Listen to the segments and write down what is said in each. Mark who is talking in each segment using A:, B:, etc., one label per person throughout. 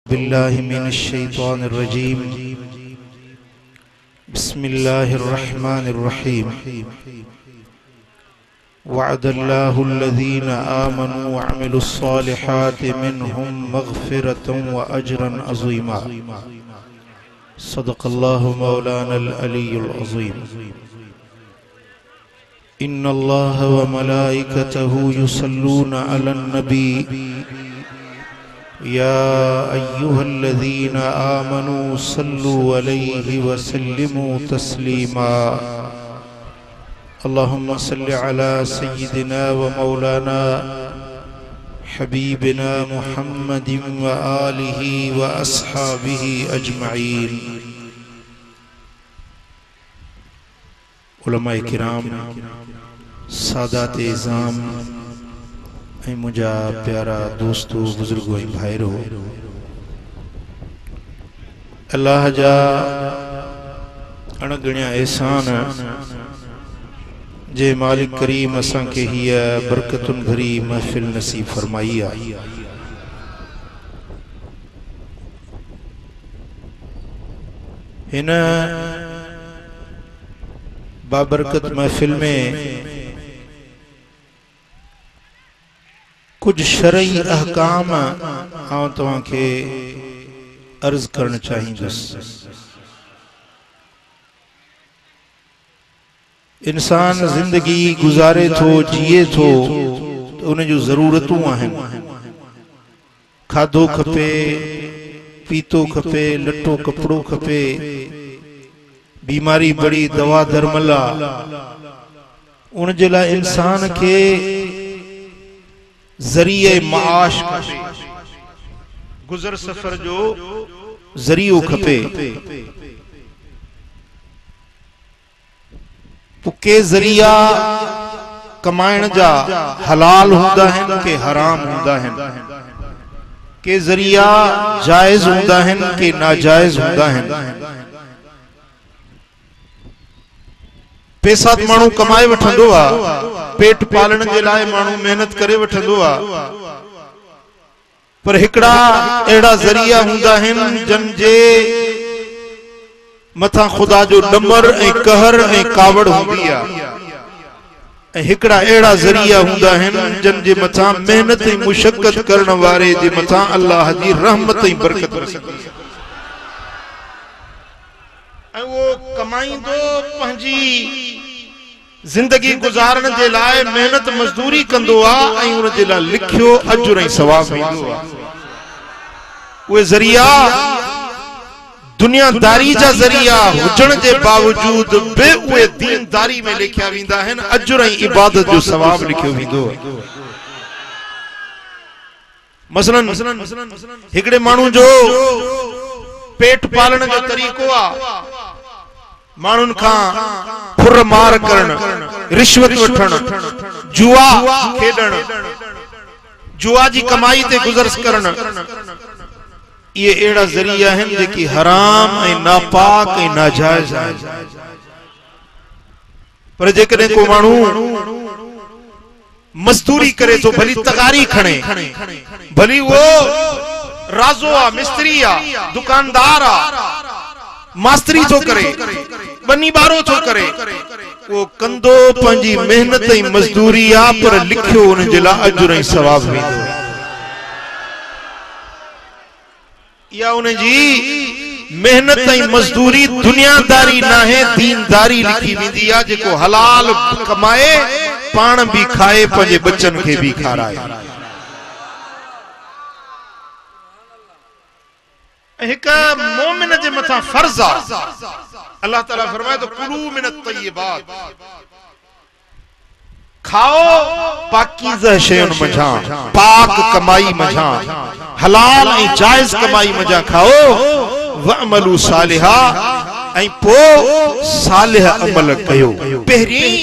A: बिल्लाहि मिनश शैतानिर रजीम बिस्मिल्लाहिर रहमानिर रहीम वअदल्लाहुल्लज़ीना आमनू व अमिलुस्सालिहाति मिनहुम मग़फ़िरतन व अजरन अज़ीमा सदक़ल्लाहु मौलानल अलीयुल अज़ीम। इन्नल्लाह व मलाइकतहु युसल्लूना अलन नबी या अय्युहल्लज़ीना आमनू सल्लु अलैहि व सल्लिमू तस्लीमा। अल्लाहुम्मा सल्लि अला सय्यिदिना व मौलाना हबीबिना मुहम्मदिन व आलिहि व अस्हाबिहि अजमईन। उलमाए किराम, सादात इज़ाम, मुझा प्यारा दोस्तों, बुजुर्गों, भाईरो, अल्लाह जा अणगणिया एहसान जे मालिक करीम असां के हिया बरकतुन भरी महफिल नसीब फरमाई आहे। हिन बाबरकत महफिल में कुछ शरई अहकाम आउं तव्हां खे अर्ज करण चाहींदुसि। इंसान जिंदगी गुजारे थो, जिए थो, तो उन जूं ज़रूरतूं आहिनि। खाधो खपे, पीतो खपे, लटो कपड़ो खपे, बीमारी बड़ी दवा दरमला। उन जे लाइ इंसान के जरिए माश खपे, गुजर सफर जो जरियो खपे। के जरिया कमाइण जा हलाल हुंदा आहिनि के हराम हुंदा आहिनि, के जरिया जायज हुंदा आहिनि के नाजायज हुंदा आहिनि। पैसा माण्हू कमाए वठंदो आहे, पेट पालण जे लाइ माण्हू मेहनत करे वठंदो आहे, पर हिकड़ा अहिड़ा ज़रिया हूंदा आहिनि जन जे मथा खुदा जो डमर ऐं कहर ऐं कावड़ हूंदी आहे, ऐं हिकड़ा अहिड़ा ज़रिया हूंदा आहिनि जन जे मथा मेहनत ऐं मुशक्क़त करण वारे जे मथा अल्लाह जी रहमत ऐं बरकत वरसंदी आहे। ऐं वो कमाईंदो पंहिंजी जिंदगी गुजारण जे लाइ मेहनत मजदूरी कंदो आहे, ऐं उन जे लाइ लिखियो अजुर ऐं सवाब मिलंदो आहे। उहे ज़रिया दुनियादारी जा ज़रिया हुजण जे बावजूद बि उहे दीनदारी में लिखिया वेंदा आहिनि, अजुर ऐं इबादत जो सवाब लिखियो वेंदो आहे। मसलन हिकड़े माण्हू जो पेट पालण जो तरीक़ो आहे माण्हुनि खां फुर मार करण, रिश्वत वठण, जुआ खेडण, जुआ जी कमाई ते गुज़र करण। ये अहिड़ा ज़रिया आहिनि जेकी हराम ऐं नापाक ऐं नाजायज़ आहिनि। पर जेकॾहिं को माण्हू मज़दूरी करे तो भली तगारी खणे, भली वो राज़ो आ, मिस्त्री आ, दुकानदार आ, मास्तरी तो करे, बनी बारो तो करे, वो कंदो पंहिंजी मेहनत ऐं मजदूरी आ, पर लिखियो उन जे लाइ अजुर ऐं सवाब वेंदो। या उन जी मेहनत ऐं मजदूरी दुनियादारी नाहे, दीनदारी लिखी वेंदी आहे, जेको हलाल कमाए, पाण भी खाए, पंहिंजे बच्चन खे भी खाराए। एक मोमिन जे मथा फर्ज आहे। अल्लाह ताला फरमाए तो कुलू मिनत तय्यिबात, खाओ पाकीज़ा शयुनि मझां, पाक कमाई मझां, हलाल ऐं जायज कमाई मझां खाओ। वअमलू सालिहा, ऐं पोइ सालिह अमल कयो। पहिरीं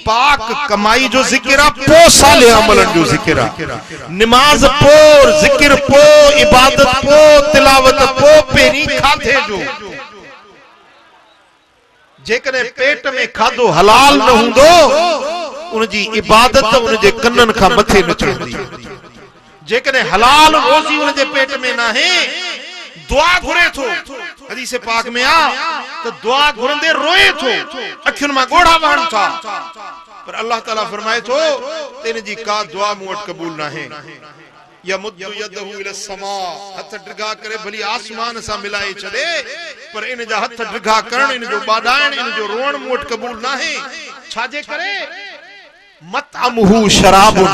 A: पाक कमाई जो जिक्र आहे, पोइ सालिह अमलनि जो जिक्र आहे। नमाज पोइ, जिक्र पोइ, इबादत पोइ, तिलावत पोइ, पहिरीं खाधे जो। जेकॾहिं पेट में खाधो हलाल न हूंदो, उन जी इबादत उन जे कननि खां मथे न चढ़ंदी। जेकॾहिं हलाल रोज़ी उन जे पेट में न आहे, दुआ घुरे थो हदीस पाक में आ तो दुआ घुरंदे रोए थो अखियुन में गोड़ा वहन था पर अल्लाह ताला फरमाए थो तेन जी का दुआ मूं वट कबूल ना है या मुद्दु यदहु इला समा हथ ड्रिगा करे भली आसमान सा मिलाए छदे पर इन जा हथ ड्रिगा करण इन जो बाडाण इन जो रोण मूं वट कबूल ना है छाजे करे मतअमहु शराबुन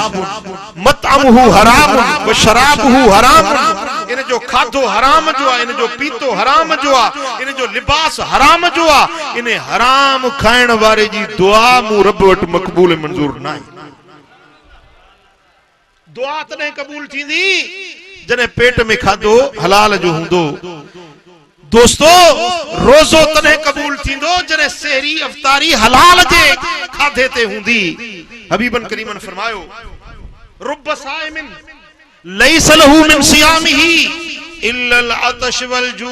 A: मतअमहु हरामुन व शराबहु हरामुन इन जो खाधो हराम जो इन जो पीतो हराम जो इन जो लिबास हराम जो इन हराम खाइण वारे जी दुआ मूं रब वट मकबूल मंजूर ना है दुआ तने कबूल थींदी जने पेट में खाधो हलाल जो हुंदो दोस्तों रोजो तने कबूल थींदो जने सहरी अफ्तारी हलाल जे खाधे ते हुंदी हबीबन करीमन फरमायो रुब साइमिन लैस लहू मिन सियामिही इल्ला अल अतश वल जू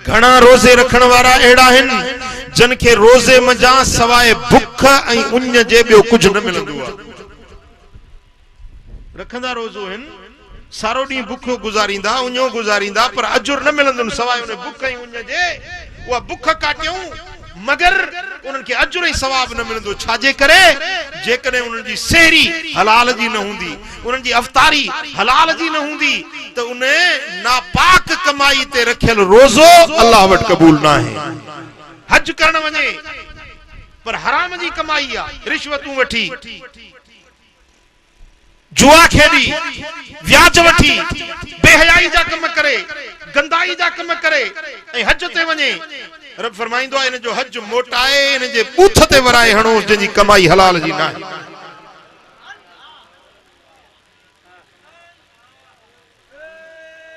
A: घणा रोजे रखण वारा एड़ा हन जन के रोजे मजा सवाए भुख ऐं उञ जे बियो कुछ न मिलंदो आ रखंदा रोजो हन सारो डी भुखो गुजारिंदा उञो गुजारिंदा पर अजुर न मिलंदन सवाए उन भुख ऐं उञ जे वा भुख काटियूं मगर उनन के अजुर ऐं सवाब न मिलंदो छाजे करे जेकने उनन जी सहरी हलाल जी न हुंदी उनन जी अफ्तारी हलाल जी न हुंदी तो उन्हे नापाक कमाई ते रखियल रोजो अल्लाह वट कबूल ना है हज करण वने पर हराम जी कमाई आ रिश्वतूं वठी जुआ खेदी व्याज वठी बेहयाई जा कम करे गंदाई जा कम करे ऐं हज ते वने रब फरमाइंदो आहे इन जो हज मोटाए इन जे बूथ ते वराए हणो जंहिंजी कमाई हलाल जी ना आहे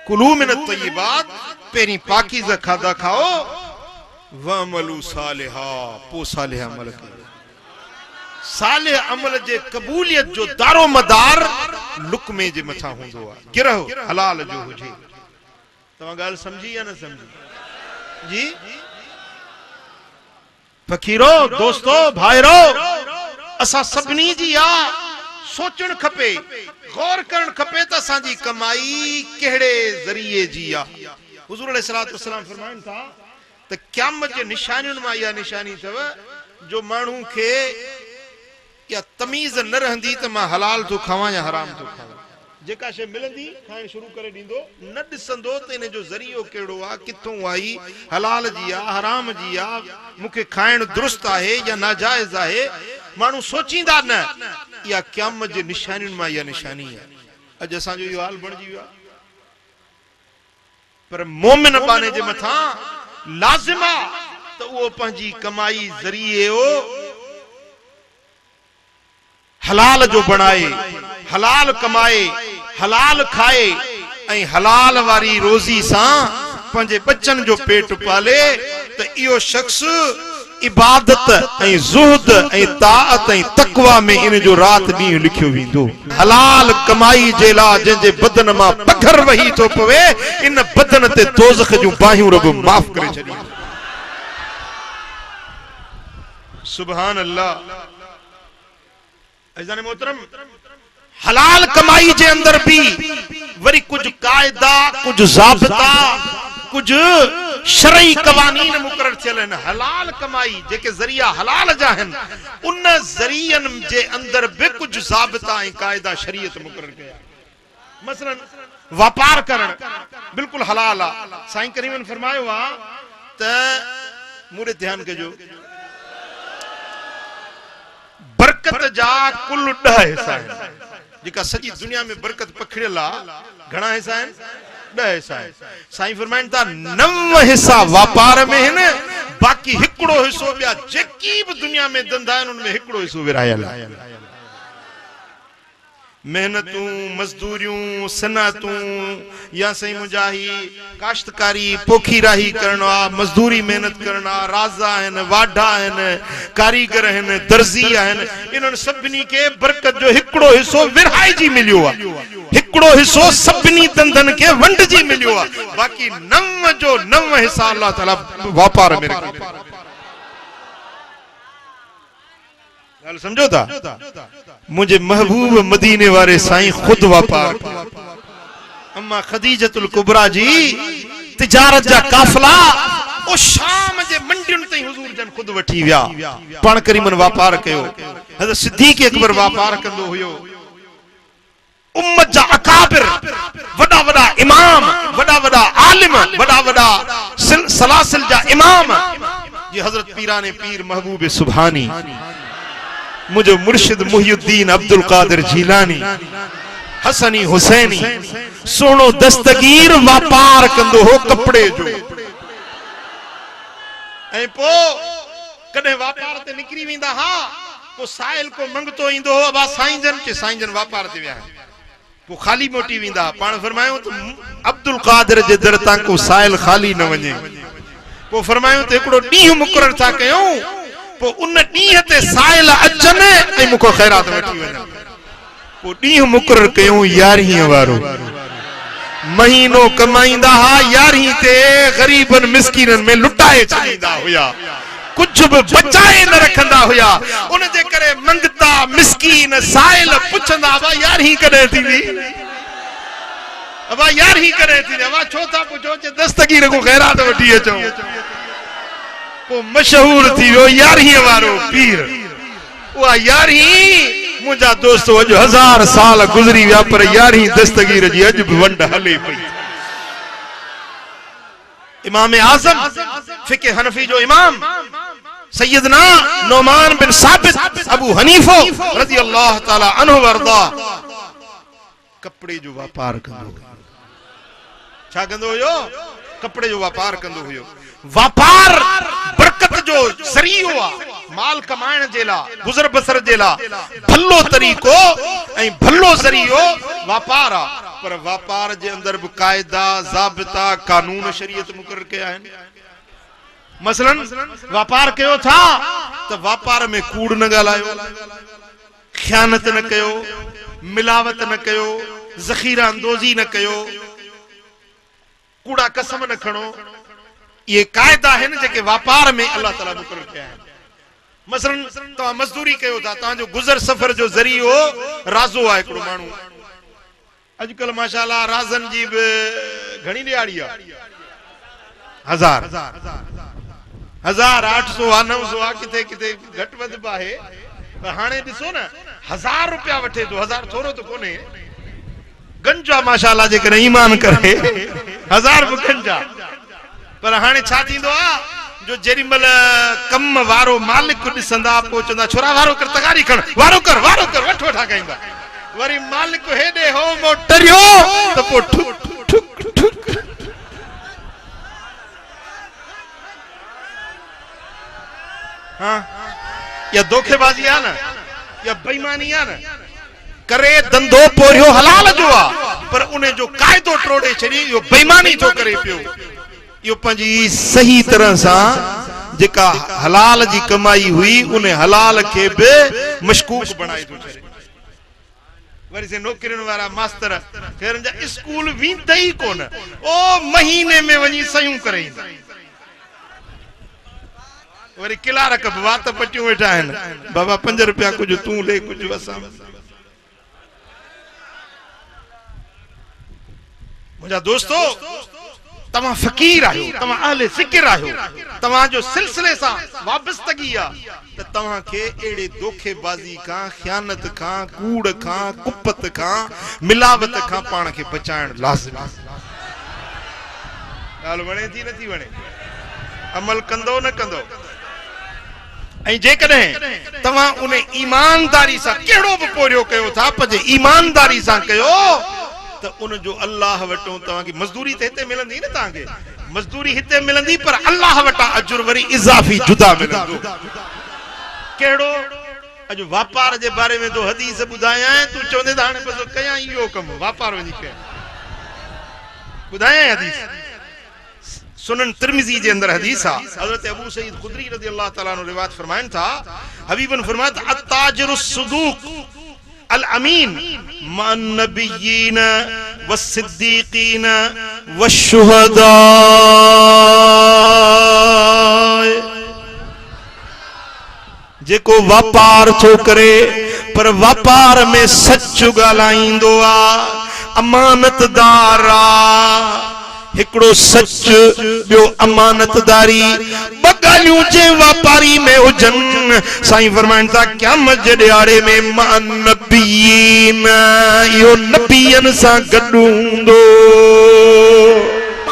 A: कुलू मिन तय्यिबात पेरी पाकीज़ा खाधा खाओ वअमलू सालिहा पो सालिह अमल कयो सालिह अमल जे कबूलियत जो दारो मदार लुकमे जे मथा हुंदो आहे गिरह हलाल जो हुजे तव्हां ॻाल्हि समझी या न समझी जी फकीरो दोस्तो भाइरो असा सभनी जी आ सोचण खपे गौर करण खपे त असांजी कमाई कहिड़े ज़रिए जी आ हुज़ूर अलैहिस्सलातु वस्सलाम फरमाइनि था त क़यामत जे निशानियुनि मां इहा निशानी अथव जो माण्हू खे या तमीज़ न रहंदी त मां हलाल थो खावां या हराम थो खावां जेका शइ मिलंदी खाइण शुरू करे ॾींदो न ॾिसंदो त इन जो ज़रियो कहिड़ो आहे किथों आई हलाल जी आहे हराम जी आहे मूंखे खाइण दुरुस्त आहे या नाजाइज़ आहे माण्हू सोचींदा न इहा क़यामत जे निशानियुनि मां इहा निशानी आहे अॼु असांजो इहो हाल बणिजी वियो आहे पर मोमिन बाने जे मथां लाज़िम आहे त उहो पंहिंजी कमाई ज़रिए हलाल जो बनाए हलाल कमाए हलाल खाए ऐं हलाल वारी रोज़ी सां पंहिंजे बच्चन जो पेट पाले त इहो शख्स इबादत ऐं ज़ुहद ऐं ताअत ऐं तक़वा में इन जो रात ॾींहुं लिखियो वेंदो हलाल कमाई जे लाइ जंहिंजे बदन मां पघर वही थो पवे इन बदन ते दोज़ख जूं बाहियूं रब माफ़ करे छॾींदो सुभान अल्लाह अज़ीज़ान मोहतरम हलाल कमाई जे अंदर भी वरी कुछ कायदा कुछ ज़ाबिता कुछ शरई कवानीन मुकर्रर थियल आहिनि हलाल कमाई जेके ज़रिया हलाल जा आहिनि उन ज़रियन जे अंदर भी कुछ ज़ाबिता ऐं कायदा शरीयत मुकर्रर कया मसलन व्यापार करण बिल्कुल हलाल आहे साईं करीमन फरमायो आहे त मूरे ध्यान कजो बरकत जा कुल 10 हिस्सा आहिनि जेका सॼी दुनिया में बरकत पखड़ियल आहे घणा हिस्सा आहिनि 10 हिस्सा आहिनि साईं फरमाइनि था 9 हिस्सा व्यापार में आहिनि बाक़ी हिकिड़ो हिस्सो ॿिया जेकी बि दुनिया में धंधा आहिनि उनमें हिकिड़ो हिस्सो विरहायल आहे मेहनतूं मजदूरियूं सनअतूं या सही मुजाही काश्तकारी पोखीराही करणो आहे मजदूरी मेहनत करणो आहे राज़ा आहिनि वाढा आहिनि कारीगर आहिनि दर्जी आहिनि इन्हनि सभिनी खे बरकत जो हिकिड़ो हिस्सो विरहाइजी मिलियो आहे हिकिड़ो हिस्सो सभिनी धंधनि खे वंडिजी मिलियो आहे बाक़ी 9 जो 9 हिस्सा अल्लाह ताला वापार में रखी ॻाल्हि समझो था मुझे महबूब मदीने वाले साईं खुद व्यापार अम्मा खदीजतुल कुबरा जी तिजारत जा काफिला ओ शाम जे मंडियुनि ताईं हुजूर जन खुद वठी विया पाण करीमन वापार कयो हज़रत सिद्दीक़ अकबर वापार कंदो हुयो उम्मत जा अकाबिर वडा वडा इमाम वडा वडा आलिम वडा वडा सलासिल जा इमाम ये हजरत पीराने पीर महबूब सुभानी मुझे मुर्शिद मुहियुद्दीन अब्दुल कादिर जीलानी हसनी हुसैनी सोनो दस्तगीर व्यापार कंदो हो कपड़े जो ऐं पो कदे व्यापार ते निकरी वेंदा हा को साइल को मंगतो इंदो हो अबा साईं जन व्यापार ते विया पो खाली मोटी वेंदा पाण फरमायो तो अब्दुल कादिर जे दर तां को साइल खाली न वने पो फरमायो तो एकड़ो डी मुकरर था कयो पो उन डी ते साइल अचन ऐं मुको खैरात वठी वने पो डी मुकरर कयो 11 वारो महीनो कमाईंदा हा 11 ते गरीबन मिस्कीनन में लुटाए छडींदा हुया कुछ भी बचाए न रखंदा हुया उन जे करे मंगता मिस्कीन साइल पुछंदा बा 11 कदे थींदी अबा 11 कदे थींदी अबा छो था पुछो जे दस्तगीर को खैरात वठी अचो को मशहूर थी वो 11 वारो पीर वो 11 मुझा दोस्तों अज 1000 साल गुजरी विया पर 11 दस्तगीर जी अज भी वंड हले पई इमाम आजम फिके हनफी जो इमाम सैयदना नोमान बिन साबित अबू हनीफो रज़ी अल्लाह ताला अन्हु वर्दा कपड़े जो व्यापार कंदो छा कंदो हुयो कपड़े जो व्यापार कंदो हुयो व्यापार बरकत जो ज़रियो आ माल कमाइण जे ला गुजर बसर जे ला भलो तरीको ऐं भलो ज़रियो व्यापार आ पर व्यापार जे अंदर भी कायदा ज़ाबिता कानून शरीयत मुकर्रर कया आहिनि मसलन व्यापार कयो था तो व्यापार में कूड़ न गालायो ख़यानत न कयो मिलावत न कयो ज़ख़ीरा अंदोज़ी न कयो कूड़ा कसम न खणो ये कायदा है न जेके व्यापार में अल्लाह ताला मुकर्रर कया आहिनि मसलन तो मजदूरी कयो था ता जो गुजर सफर जो ज़रियो राज़ो आ एकड़ो मानू अजकल माशाअल्लाह राज़न जी घणी दिहाड़ी आ 1000 1800 900 किथे किथे घट वध बाहे पर हाने दिसो ना 1000 रुपया वठे तो 1000 थोरो तो कोने गंजा माशाअल्लाह जे करे ईमान करे 1000 गंजा पर हाने छा थींदो आ जो जेरीमल कम वारो मालिक दिसंदा पहुंचंदा छोरा वारो कर तगारी खण वारो कर वठ वठा कइंदा वरी मालिक हेडे हो मोटरियो तो पो ठुक ठुक ठुक हां या धोखेबाजी आ ना या बेईमानी आ ना करे धंधो पोरियो हलाल जो आ पर उन्हें जो कायदो टोड़े छड़ी यो बेईमानी तो करे पियो यो पंजी सही तरह सा जेका हलाल जी कमाई हुई उन्हें हलाल के बे मशकूक बनाई तो छड़े वरी से नौकरियों वाला मास्टर फिर जा स्कूल वींदा ही कोन ओ महीने में वनी सयूं करे वरी किलार कब वात पटियो वेठा है बाबा 5 रुपया कुछ तू ले कुछ वसा मुझा दोस्तों तमा फकीर आयो तमा अहले ज़िक्र आयो तमा जो सिलसिले सा वाबस्तगी आ त तमा के एड़े धोखेबाजी का ख़यानत का कूड़ का कुपत का मिलावत का पाण के बचाइण लाज़िमी गाल वणे थी नथी वणे अमल कंदो न कंदो ऐं जेकॾहिं तव्हां उन ईमानदारी सां कहिड़ो बि पोरियो कयो था पर ईमानदारी सां कयो तो उन जो अल्लाह वटो तवा की मजदूरी ते हिते मिलंदी न ताके मजदूरी हिते मिलंदी पर अल्लाह वटा अजर वरी इजाफी जुदा मिलंदो केड़ो अज व्यापार जे बारे में तो हदीस बुधाया है तू चोंदे दाने बस कया इयो कम व्यापार वनी के बुधाया हदीस सुनन तिरमिजी जे अंदर हदीस आ हजरत अबू सईद खुदरी रज़ी अल्लाह तआला अन्हु रिवायत फरमाइन था हबीबन फरमात अत्ताजिरुस सुदूक अल अमीन मान नबिय्यीन वस्सिद्दीकीन वश्शुहदा जेको व्यापार थो करे पर व्यापार में सच गालाइंदो आ अमानतदार आ हिकड़ो सच बियो अमानतदारी बगालियों जे व्यापारी में हुजन साईं फरमाइन था क़यामत जे ॾियारे में मा नबीन यो नबियन सा गॾु हूंदो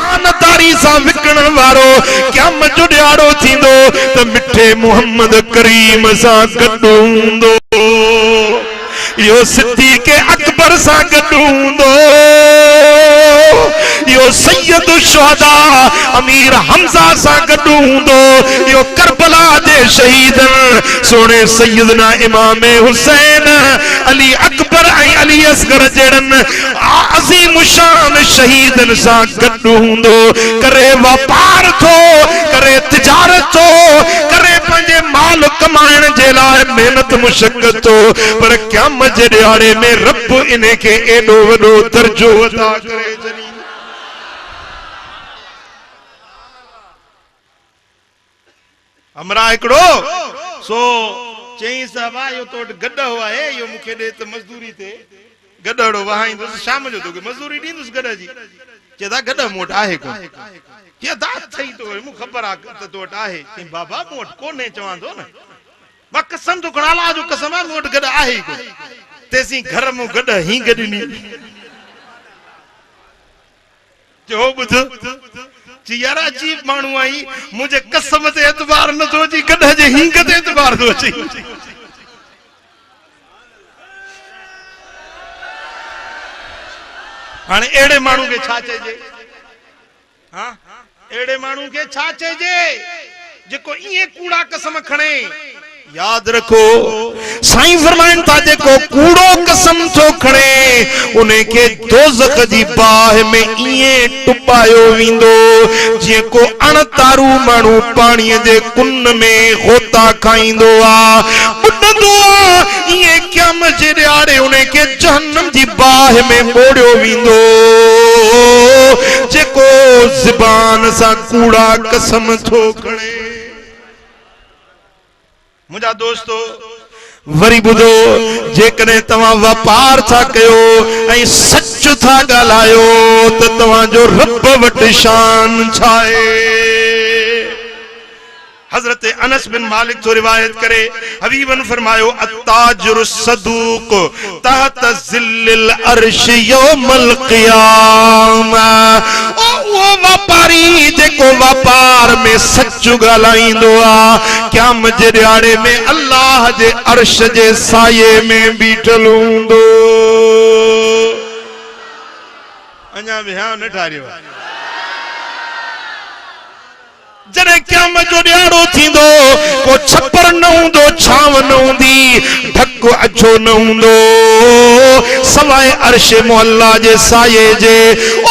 A: अमानतदारी सा विकण वारो क़यामत जो ॾियारो थींदो त मिठे मोहम्मद करीम सा गॾु हूंदो यो सिद्दीक़ अकबर सा गॾु हूंदो यो सैयद शुहदा अमीर हमजा सा गॾु हूंदो यो करबला जे शहीदन सोने सैयदना इमाम हुसैन अली अकबर ऐं अली असगर जड़न अज़ीम शान शहीदन सा गॾु हूंदो करे व्यापार थो करे तिजारत थो करे पंहिंजे माल कमाइण जे लाइ मेहनत मुशक्कत थो पर क़यामत जे ॾियारे में रब इने के एडो वडो दर्जो अता करे छॾी हमरा एकड़ो सो चई साहबा यो तो गड्ढा हुआ है यो मुखे दे त मजदूरी ते गड्ढड़ो वहाईंदुस शाम जो तो मजदूरी दींदुस गड्ढा जी चेदा गड्ढा मोट आहे को के दात थई तो मु खबर आ त तोट आहे कि बाबा मोट कोने चवांदो न बा कसम तो कणाला जो कसम मोट गड्ढा आहे को तेसी घर मु गड्ढा ही गडनी जो बुध यारा अजीब मानू आई मुझे कसम ते एतबार न तो जी गड्ढा जे हिंग ते एतबार तो अची हाने एड़े मानू के छा चइजे हां एड़े मानू के छा चइजे जेको इए कूड़ा कसम खणे याद रखो साईं फरमाइन था जेको कूड़ो कसम थो खणे उन्हें के दोज़ख जी बाह में इए टुपायो विंदो जेको अणतारू मानू पानी जे कुन में गोता खाइंदो आ बुडंदो आ इए क़यामत जे ॾियारे उन्हें के जहन्नम जी बाह में मोड़ियो विंदो जेको ज़बान सा कूड़ा कसम थो खणे मुझा दोस्तों वरी बुधो जेकने तवा व्यापार था कयो ऐं सच था गालायो त तवा जो रब वट शान छाए हजरत अनस बिन मालिक तो रिवायत करे हबीबन फरमायो अत्ताजिर सदूक तहत जिल्लिल अर्श यौमल क़ियामा ओ व्यापारी जेको व्यापार में सच गालाइंदो आ क़यामत जे ॾियारे में अल्लाह जे अर्श जे साये में बीठल हूंदो अञा विहां न ठारियो जने क़यामत जो ॾियारो थींदो को छपर न हूंदो छाव न हूंदी ढक अछो न हूंदो सवाए अर्श मोहल्ला जे साये जे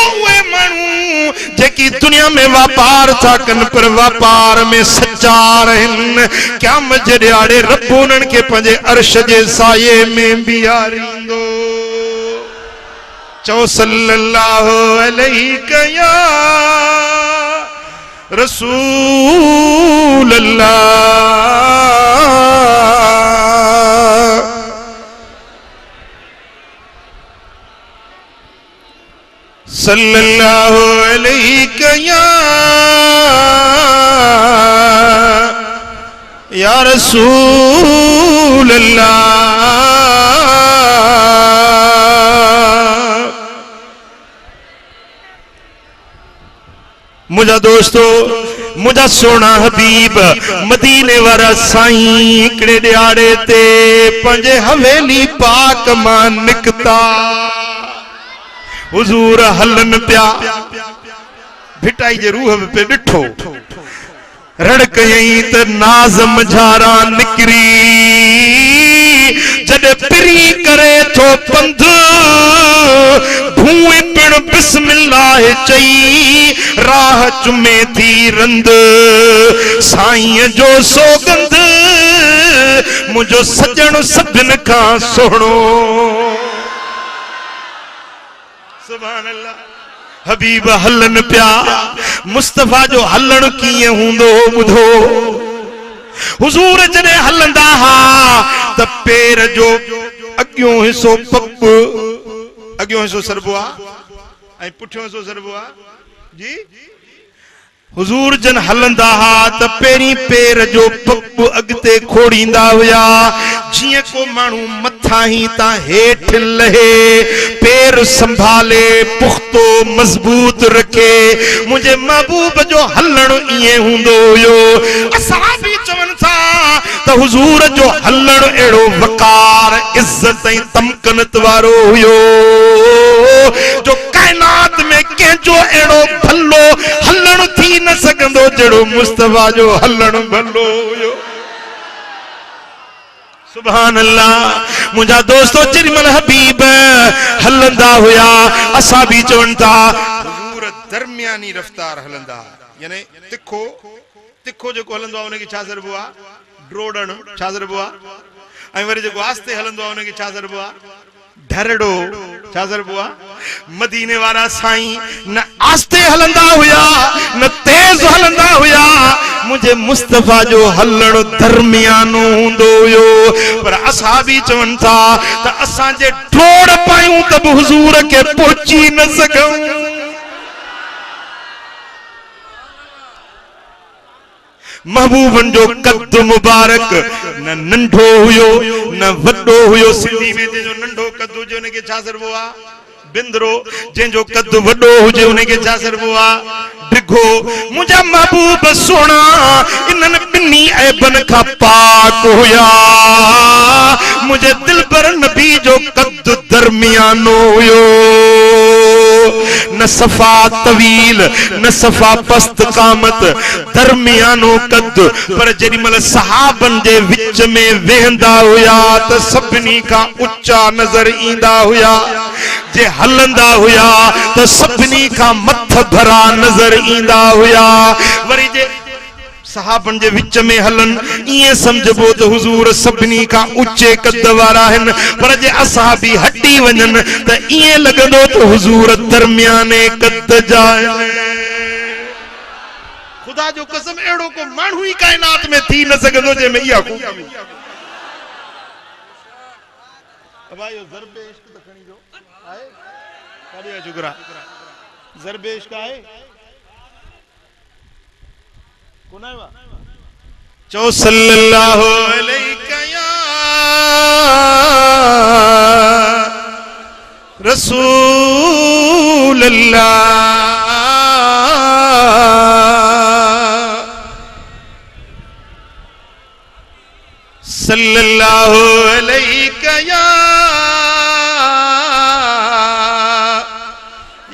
A: ओए मानू जेकी दुनिया में व्यापार था कन पर व्यापार में सच्चा रहन क़यामत जे ॾियारे रब उन्हनि खे पंहिंजे अर्श जे साये में बीहारींदो चओ सल्लल्लाहु अलैहि या रसूल अल्लाह सल्लल्लाहु अलैहि या रसूल अल्लाह मुझा दोस्तों मुझा सोना हबीब मदीने वारा साईं हिकड़े ॾियारे ते पंहिंजे हवेली पाक मां निकता हुजूर हलन पिया भिटाई जे रूह पे ॾिठो रड़कयई त नाज़म झारा निकरी जॾहिं पिरी करे थो पंध भूए पिण बिस्मिल्लाह चई राह चुमे थी रंद साईं जो सोगंद मुझो सजण सभिन खां सोहणो सुभान अल्लाह हबीब हलन पिया मुस्तफा जो हलण कीअं हूंदो ॿुधो हुजूर जॾहिं हलंदा हा त पेर जो अॻियों हिसो पप अॻियों हिसो सरबो आहे ऐं पुठियों हिसो सरबो आहे जी हुजूर जन हलंदा हा त पेरी पैर जो पप्पू अगते खोड़ींदा हुया जिए को मानू मथा ही ता हेठ लहे पैर संभाले पुख्तो मजबूत रखे मुझे महबूब जो हलण इए हुंदो हुयो असहाबी चवन था त हुजूर जो हलण एड़ो वकार इज्जत ऐं तमकनत वारो हुयो जो कायनात में के जो एड़ो भलो हलण थी न सकंदो जड़ो मुस्तफा जो हलण भलो हुयो सुभान अल्लाह मुझा दोस्तों चिरमल हबीब हलंदा हुया असा भी चवन था हुजूर दरमियानी रफ्तार हलंदा यानी तिखो तिखो जो हलंदो आहे उनखे छा ज़रबो आहे ड्रोडण छा ज़रबो आहे ऐं वरी जेको आस्ते हलंदो आहे उनखे छा ज़रबो आहे ढरड़ो छा ज़रबो आहे मदीने वारा साईं न आस्ते हलंदा हुया न तेज हलंदा हुया मुझे मुस्तफा जो हलण दरमियानो हुंदो हुयो पर असां बि चवन था त असां जे ढोड़ पायूं त बि हुजूर के पहुची न सघूं महबूबन जो कद मुबारक न नंढो हुयो न वड्डो हुयो सिंधी में जो नंढो कद हुजे उनखे छा ज़रबो आहे बिंदरो जंहिंजो कद वड्डो हुजे उनखे छा ज़रबो आहे डिघो मुंहिंजा महबूब सोना इन्हनि ॿिन्ही ऐबनि खां पाक हुया मुंहिंजे दिलबर नबी जो कद दरमियानो हुयो न सफ़ा तवील न सफ़ा पस्त कामत दरमियानो कद पर जेॾीमहिल सहाबन जे विच में वेहंदा हुया त सभिनी खां ऊंचा नज़र ईंदा हुया जे हलंदा हुया त सभिनी खां मथ भरा नज़र ईंदा हुया वरी जे सहाबन जे विच में हलन इए समझबो त हुजूर सभिनी खां ऊंचे कद वारा आहिनि पर जे असहाबी हटी वञनि त इए लॻंदो त हुजूर दरमियाने कद जा खुदा जो कसम एड़ो को माण्हू ई कायनात में थी न सघंदो जंहिंमें इहा खूबी भाई ज़रबे इश्क त खणी जो आहे काॾे आहे जुगरा ज़रबे इश्क आहे कोन आयो चओ सल्लल्लाहु अलैहि या रसूल अल्लाह सल्लल्लाहु अलैहि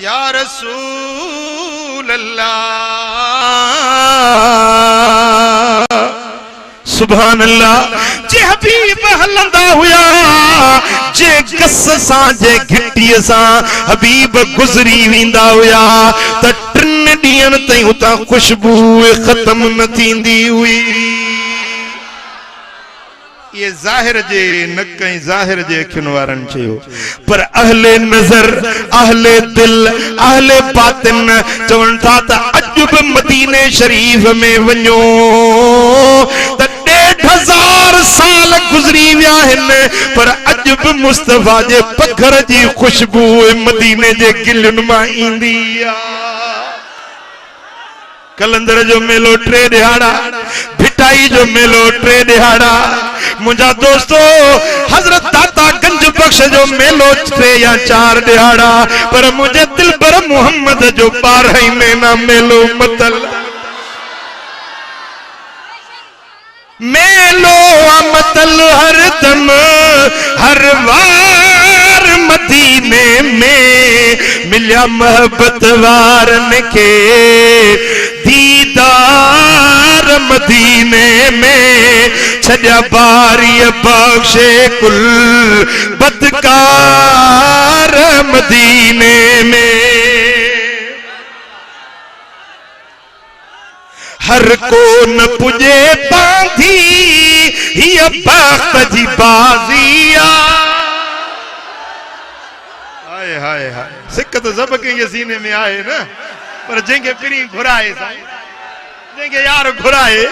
A: या रसूल अल्लाह सुभान अल्लाह जे हबीब हलंदा हुया जे कस सां जे घिटीअ सां हबीब गुज़री वेंदा हुया त 3 ॾींहंनि ताईं उतां खुशबू ख़त्म न थींदी हुई ये ज़ाहिर जे न कहीं ज़ाहिर जे अखियुनि वारनि चयो पर अहले नज़र अहले दिल अहले बातिन चवनि था त अॼु बि मदीने शरीफ में वञो त 1000 साल गुज़री विया आहिनि पर अॼु बि मुस्तफा जे पघर जी खुशबू मदीने जे गिलियुनि मां ईंदी आहे कलंदर जो मेलो 3 ॾिहाड़ा भिटाई जो मेलो 3 ॾिहाड़ा मुझा दोस्तों हजरत दाता गंज बख्श जो मेलो 3 या 4 ॾिहाड़ा पर मुझे दिल पर मोहम्मद जो 12 महीना मेलो मतल मेलो मतल हर दम हर वार मदीने में मिलिया मोहब्बत वारन के दीदार मदीने में छजा बारी बख्शे कुल बदकार मदीने में हर को न पुजे बांधी ये बख्त जी बाजिया हाय हाय हाय सिक तो जब के सीने में आए ना पर जेंगे पिरी घुराए जेंगे यार घुराए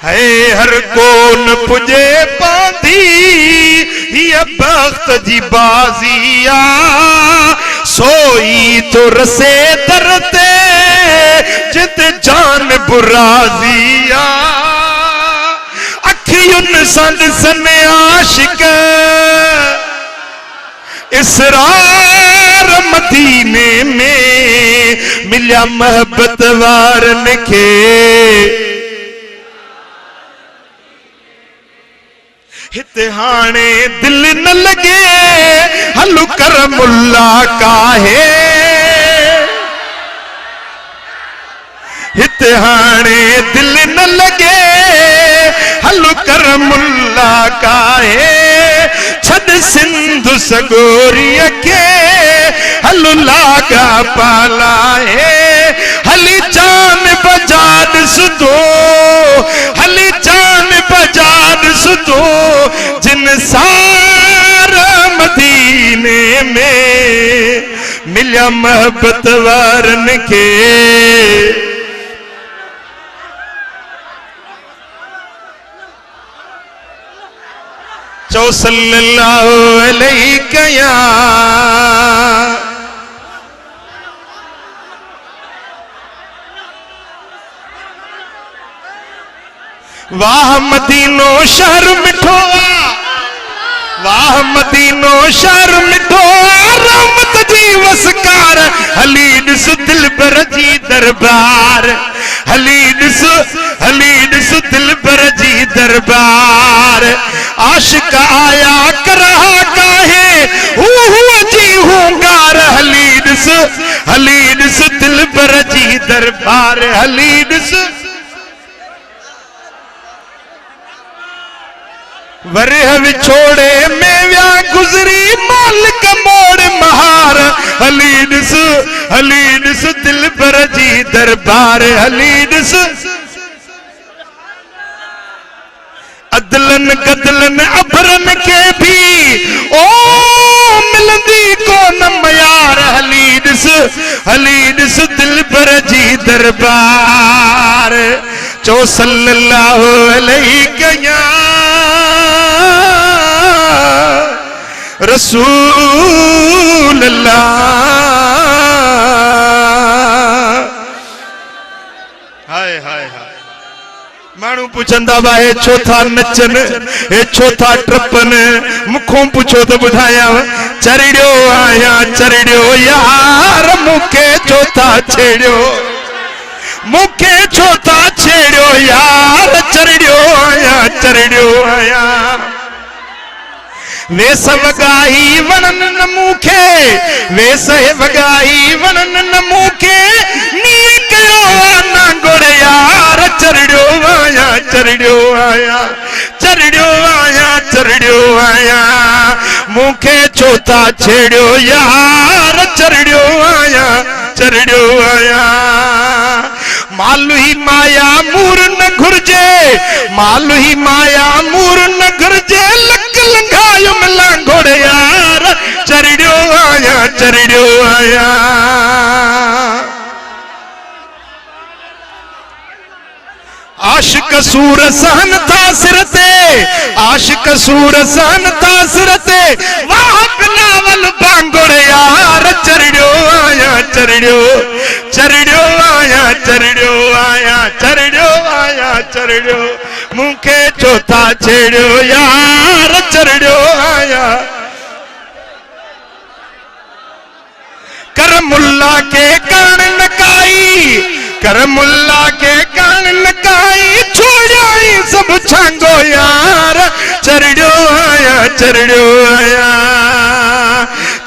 A: है हर को न पुजे बांधी ये बख्त जी बाजिया सोई तो रसे दरते जित जान बुराजिया अखियुन संद सने आशिक इसरार मदीने में मिलिया मोहब्बत वारन के हितहाने दिल न लगे हलु करमुल्ला काहे हितहाने दिल न लगे हलु करमुल्ला काहे छद सिंधु सगोरिया के हलु लागा पालाए हली जान बजाद सुदो हली जान बजाद सुदो जिन सारा मदीने में मिलिया मोहब्बत वारन के चौ सल्लल्लाहु अलैहि या वाह मदीनो शहर मिठो वाह मदीनो शहर मिठो रहमत जी वसकार हली ॾिस दिलबर जी दरबार हली ॾिस दिलबर जी दरबार आशिक आया करहा काहे हुआ जी हूंगार हली ॾिस दिलबर जी दरबार हली ॾिस वरह विछोड़े में व्या गुजरी मालिक मोड़ महार हली ॾिस दिलबर जी दरबार हली ॾिस अदलन गदलन अबरन के भी ओ मिलंदी कोन मयार हली ॾिस दिलबर जी दरबार चो सल्लल्लाहु अलैहि रसूल अल्लाह हाय हाय हाय मानू पुछंदा बा हे छो था नचन हे छो था ट्रपन मुखों पुछो तो बुधाया चरड़ियो आया चरड़ियो यार मुखे छो था छेड़ियो मुखे छो था छेड़ियो यार चरड़ियो आया वेस वगाई वनन न मुखे वेस वगाई वनन न मुखे नी कयो ना गोड़ यार चरड़ियो आया मुखे छोता छेड़ियो यार चरड़ियो आया मालू ही माया मूर न घुरजे मालू ही माया मूर न घुरजे लक लंघायो मिला घोड़े यार चरड़ियो आया आशिक सूर सहन था सिरते आशिक सूर सहन था सिरते वाह बिलावल बांगुड़ यार चरड़ियो आया मुखे चौथा छेड़ियो यार चरड़ियो आया करमुल्ला के कान नकाई करमुल्ला के कान नकाई छोड़ाई सब छांगो यार चरड़ियो आया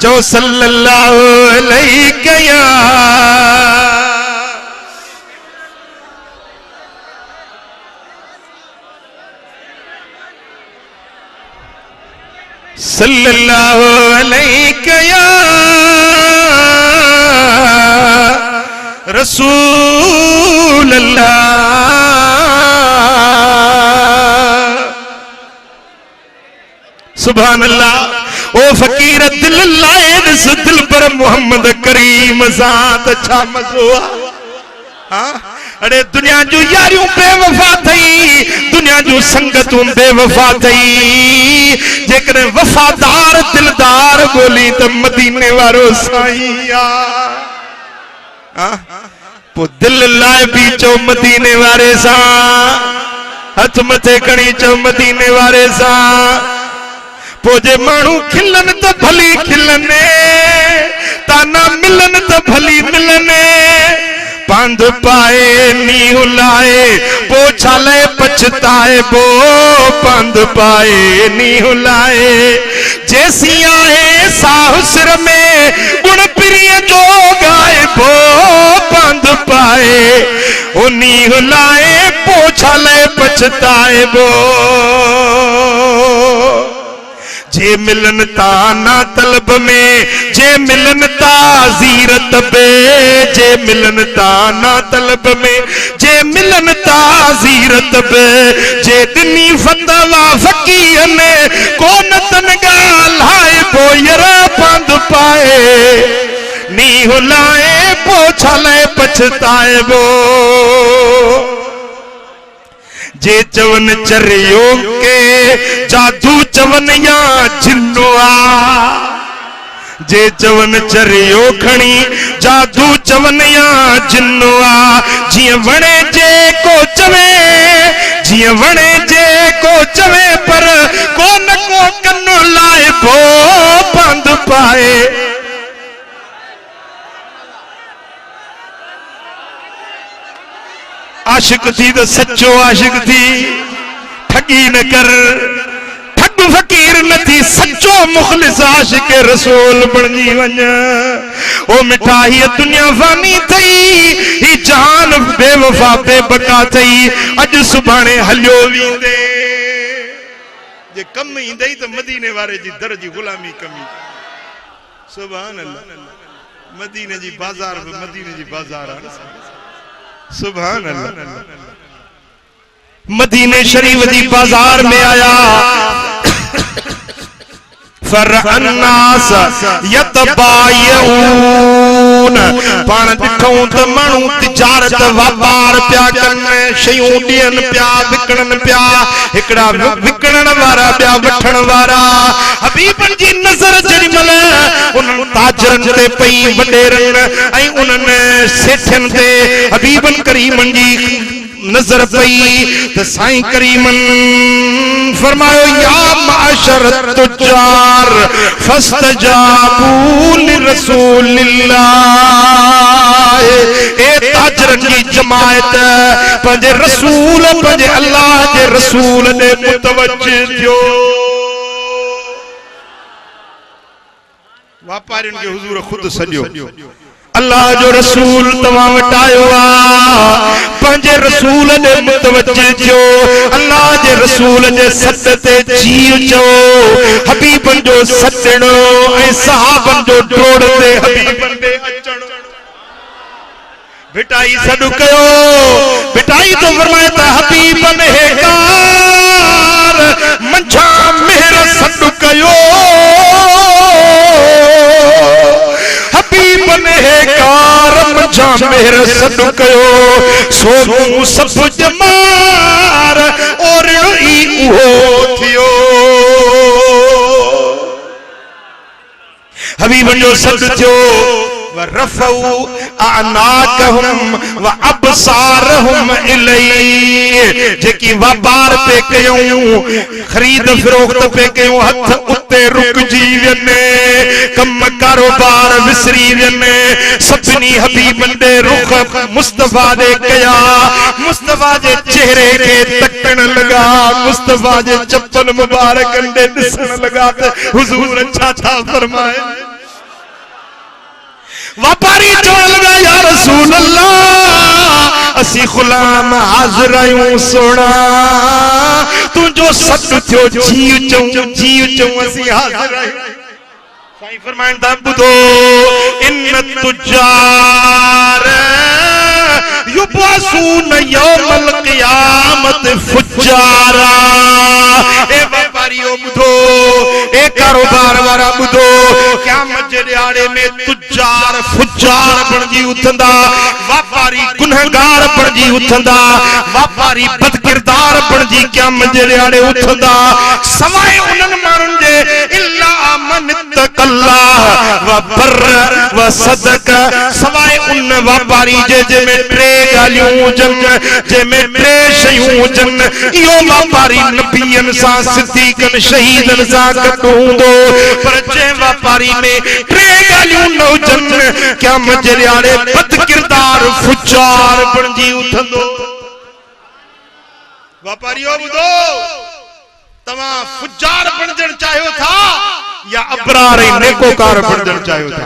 A: जो सल्लल्लाहु अलैहि या सल्लल्लाहु अलैहि या रसूल अल्लाह सुभान अल्लाह ओ फकीर दिल लाए दिल पर मोहम्मद करीम साथ अच्छा मज़ो हाँ अरे दुनिया जो यारियों बेवफा थई, दुनिया जो संगतों बेवफा थई, जेकर वफादार दिलदार बोली तो मदीने वारो साईं आ पो दिल लाए भी चो मदीने वारे सा, हथ मथे खणी चो मदीने वारे सा। पो जे मानू खिलन तो भली खिलने, ताना मिलन तो भली मिलने। पांध पाए नीहू लाए पोछाले पछताए बो, पांध पाए नीहू लाए जैसी आए साहुसर में गुण प्रिय जो गाए बो, पांध पाए ओ नीहू लाए पोछाले पछताए बो। जे मिलन ता ना तलब में, जे मिलन ता जीरत बे, जे मिलन ता ना तलब में, जे मिलन ता जीरत बे। जे दिनी फतवा फकीर ने कोन तन गालाए बोयरा पांध पाए नी हुलाए पोछाले पछताए बो। जे चवन चरियो के जादू चवन या जिन्नुआ, जे चवन चरियो खणी जादू चवन या जिन्नुआ। जिय वणे जे को चवे, जिय वणे जे को चवे पर कोन को कन्नु लाए बो, पांध पाए आशिक थी तो सच्चो आशिक थी, ठगी न कर ठग फकीर न थी, सच्चो मुखलिस आशिक रसूल बणजी वञ। ओ मिठाई दुनिया फानी थई, ही जहान बेवफा बेबका थई, अज सुभाणे हलियो वींदे। जे कम ईंदई तो मदीने वारे जी दर जी गुलामी कमी। सुभान अल्लाह। मदीने जी बाजार में मदीने जी बाजार आ। सुभान अल्लाह। मदीने शरीफ दी बाजार में आया, फरअन्नास यतबायऊन। पाण ॾिठूं त माण्हू तिजारत वापार पिया कनि, शयूं ॾियनि पिया विकणनि पिया, हिकिड़ा विकणण वारा ॿिया वठण वारा। हबीबन जी नज़र जेॾी महिल उन्हनि ताजरनि ते पई, वॾेरनि ऐं उन्हनि सेठनि ते हबीबन करीमन जी नजर पई तो साईं करीमन फरमायो, या माशर तुजार फस्तजाबू लिरसूलिल्लाह। ए ताजरन की जमायत पंजे रसूल, पंजे अल्लाह के रसूल ने मुतवज्जि थियो। वापारियुनि के हुजूर खुद सॼो अल्लाह जो रसूल तवां वटायो आ, पंजे रसूल ने मुतवज्जि थियो। अल्लाह जे रसूल जे सत ते जीव चो, हबीबन जो सतणो ऐं सहाबन जो डोड़ ते हबीबन दे अचण। बिटाई सॾु कयो, बिटाई तो फरमाए त हबीबन हे कार मंझा मेहर सॾु कयो, हबीबन हे कार मंझा मेहर सॾु कयो। सोनू सभु जमार और ई उहो थियो। हबीबन जो सॾु थियो, वरफ़ऊ अनाकहुम व अबसारहुम इलैहि। जेकी वापार पे कयूं, खरीद फरोख्त पे कयूं, हथ उते रुकजी वञे, कम कारोबार विसरी वञे। सभिनी हबीबन दे रुख मुस्तफा दे कया, मुस्तफा जे चेहरे के तकण लगा, मुस्तफा जे चप्पल मुबारकन दे ॾिसण लगा त हुजूर छा छा फरमाए। वापारी चवण लगा, या रसूल अल्लाह असी गुलाम हाज़िर आयूं सोना, तुझो सॾु थियो जीव चऊं असी हाज़िर आयूं। साईं फरमाइनि था ॿुधो, इन तुजार युबअसून यौमल क़ियामत फुज्जारा। ए वापारियों बुधो ए कारोबार वारा बुधो क़यामत जे ॾियारे में तुजार फुजार बणजी उथंदा वापारी गुनहगार बणजी उथंदा वापारी बदकिरदार बणजी क़यामत जे ॾियारे उथंदा सवाइ उन्हनि माण्हुनि जे इल्ला मन तक़ल्लाह व बर्र व सदक सवाइ उन वापारी जे में टे ॻाल्हियूं हुजनि जे में टे शयूं हुजनि इहो वापारी नबियनि सां सिद्दीक़नि शहीदनि सां गॾु हूंदो पर जंहिं वापारी में टे ॻाल्हियूं न हुजनि क़यामत जे ॾियारे बदकिरदार फुजार बणजी उथंदो वापारियों ॿुधो तव्हां फुजार बणजण चाहियो था या अबरार ऐं नेकोकार बणजण चाहियो था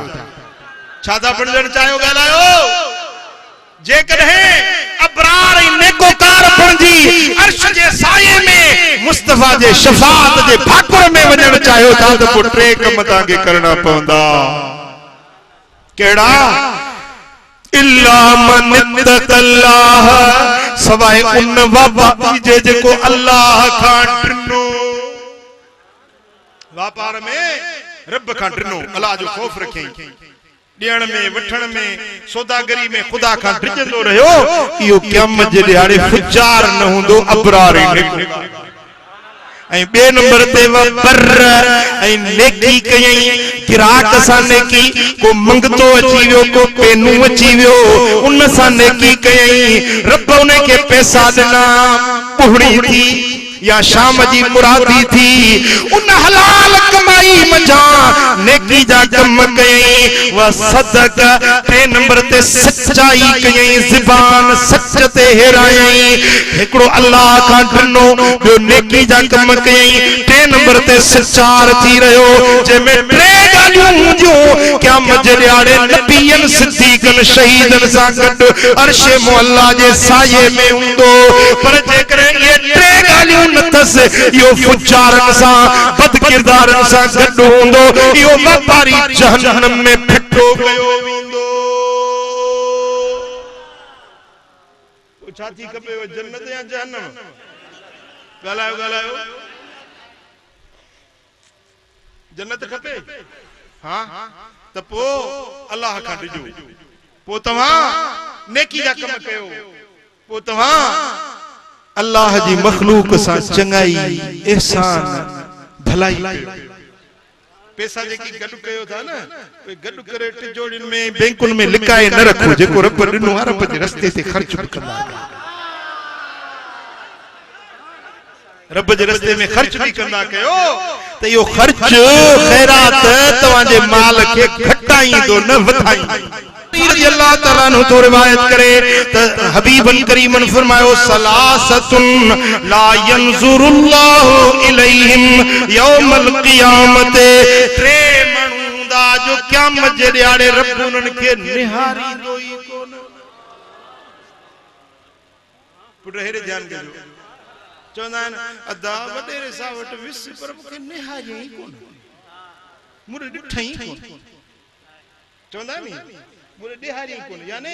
A: छा था बणजण चाहियो ॻाल्हायो जेकॾहिं अबरार ऐं नेकोकार बणजी अर्श जे साये में मुस्तफा जे शफाअत जे भाकुर में वञण चाहियो था त पोइ टे कम तव्हांखे करणा पवंदा कहिड़ा इल्ला मन तक़ल्लाह सवाइ उन वापारी जे जेको अल्लाह खां ॾिनो वापार में रब खां ॾिनो अल्लाह जो ख़ौफ रखई ॾियण में वठण में सौदागरी में खुदा खां ॾिजंदो रहियो इहो क़यामत जे ॾियारे फुजार न हूंदो अबरार ऐं ॿिए नंबर ते बर्र ऐं नेकी कयई गिराक सां नेकी को मंगतो अची वियो को पेनू अची वियो उन सां नेकी कयई रब उन खे पैसा ॾिना पुहड़ी थी या शाम जी मुरादी थी उन हलाल कमाई मजा नेकी जा कम कयई व सदक टे नंबर ते सच्चाई कयई ज़बान सच ते हेरायई हिकड़ो अल्लाह खां ॾिनो ॿियो नेकी जा कम कयई टे नंबर ते सचार थी रहियो जंहिंमें टे ॻाल्हियूं हूंदियूं क़यामत जे ॾियारे नबियनि सिद्दीक़नि शहीदनि सां गॾु अर्श मुअल्ला जे साये में हूंदो पर जेकॾहिं इहे टे ॻाल्हियूं नथस इहो फुजारनि सां बदकिरदारनि सां गॾु हूंदो इहो वापारी जहन्नम में फिटो कयो वेंदो छा थी खपे जन्नत या जहन्नम ॻाल्हायो ॻाल्हायो जन्नत खपे हाँ त पोइ अल्लाह खां ॾिजो पोइ तव्हां नेकी जा कम कयो पोइ तव्हां अल्लाह जी मखलूक सां चंगाई एहसान भलाई पैसा जेकी गॾु कयो था न उहे गॾु करे टिजोड़ियुनि में बैंकुनि में लिकाए न रखो जेको रब ॾिनो आहे रब जे रस्ते ते ख़र्च बि कंदा रब जे रस्ते में ख़र्च भी कंदा कयो त इहो ख़र्च ख़ैरात तव्हांजे माल खे घटाईंदो न वधाईंदो रज़ी अल्लाह तआला अन्हु तो रिवायत करे त हबीबन करीमन फरमायो सलासतुन ला यंजुरुल्लाहु इलैहिम यौमल क़ियामत टे माण्हू हूंदा जो क़यामत जे ॾियारे रब उन्हनि खे निहारींदो ई कोन पुट हेरे ध्यान ॾिजो चवंदा आहिनि अदा वॾेरे सां वटि विस पर मूंखे निहारियई कोन मूं ॾिठई कोन चवंदा नी मुरे ॾिहारी कोन यानी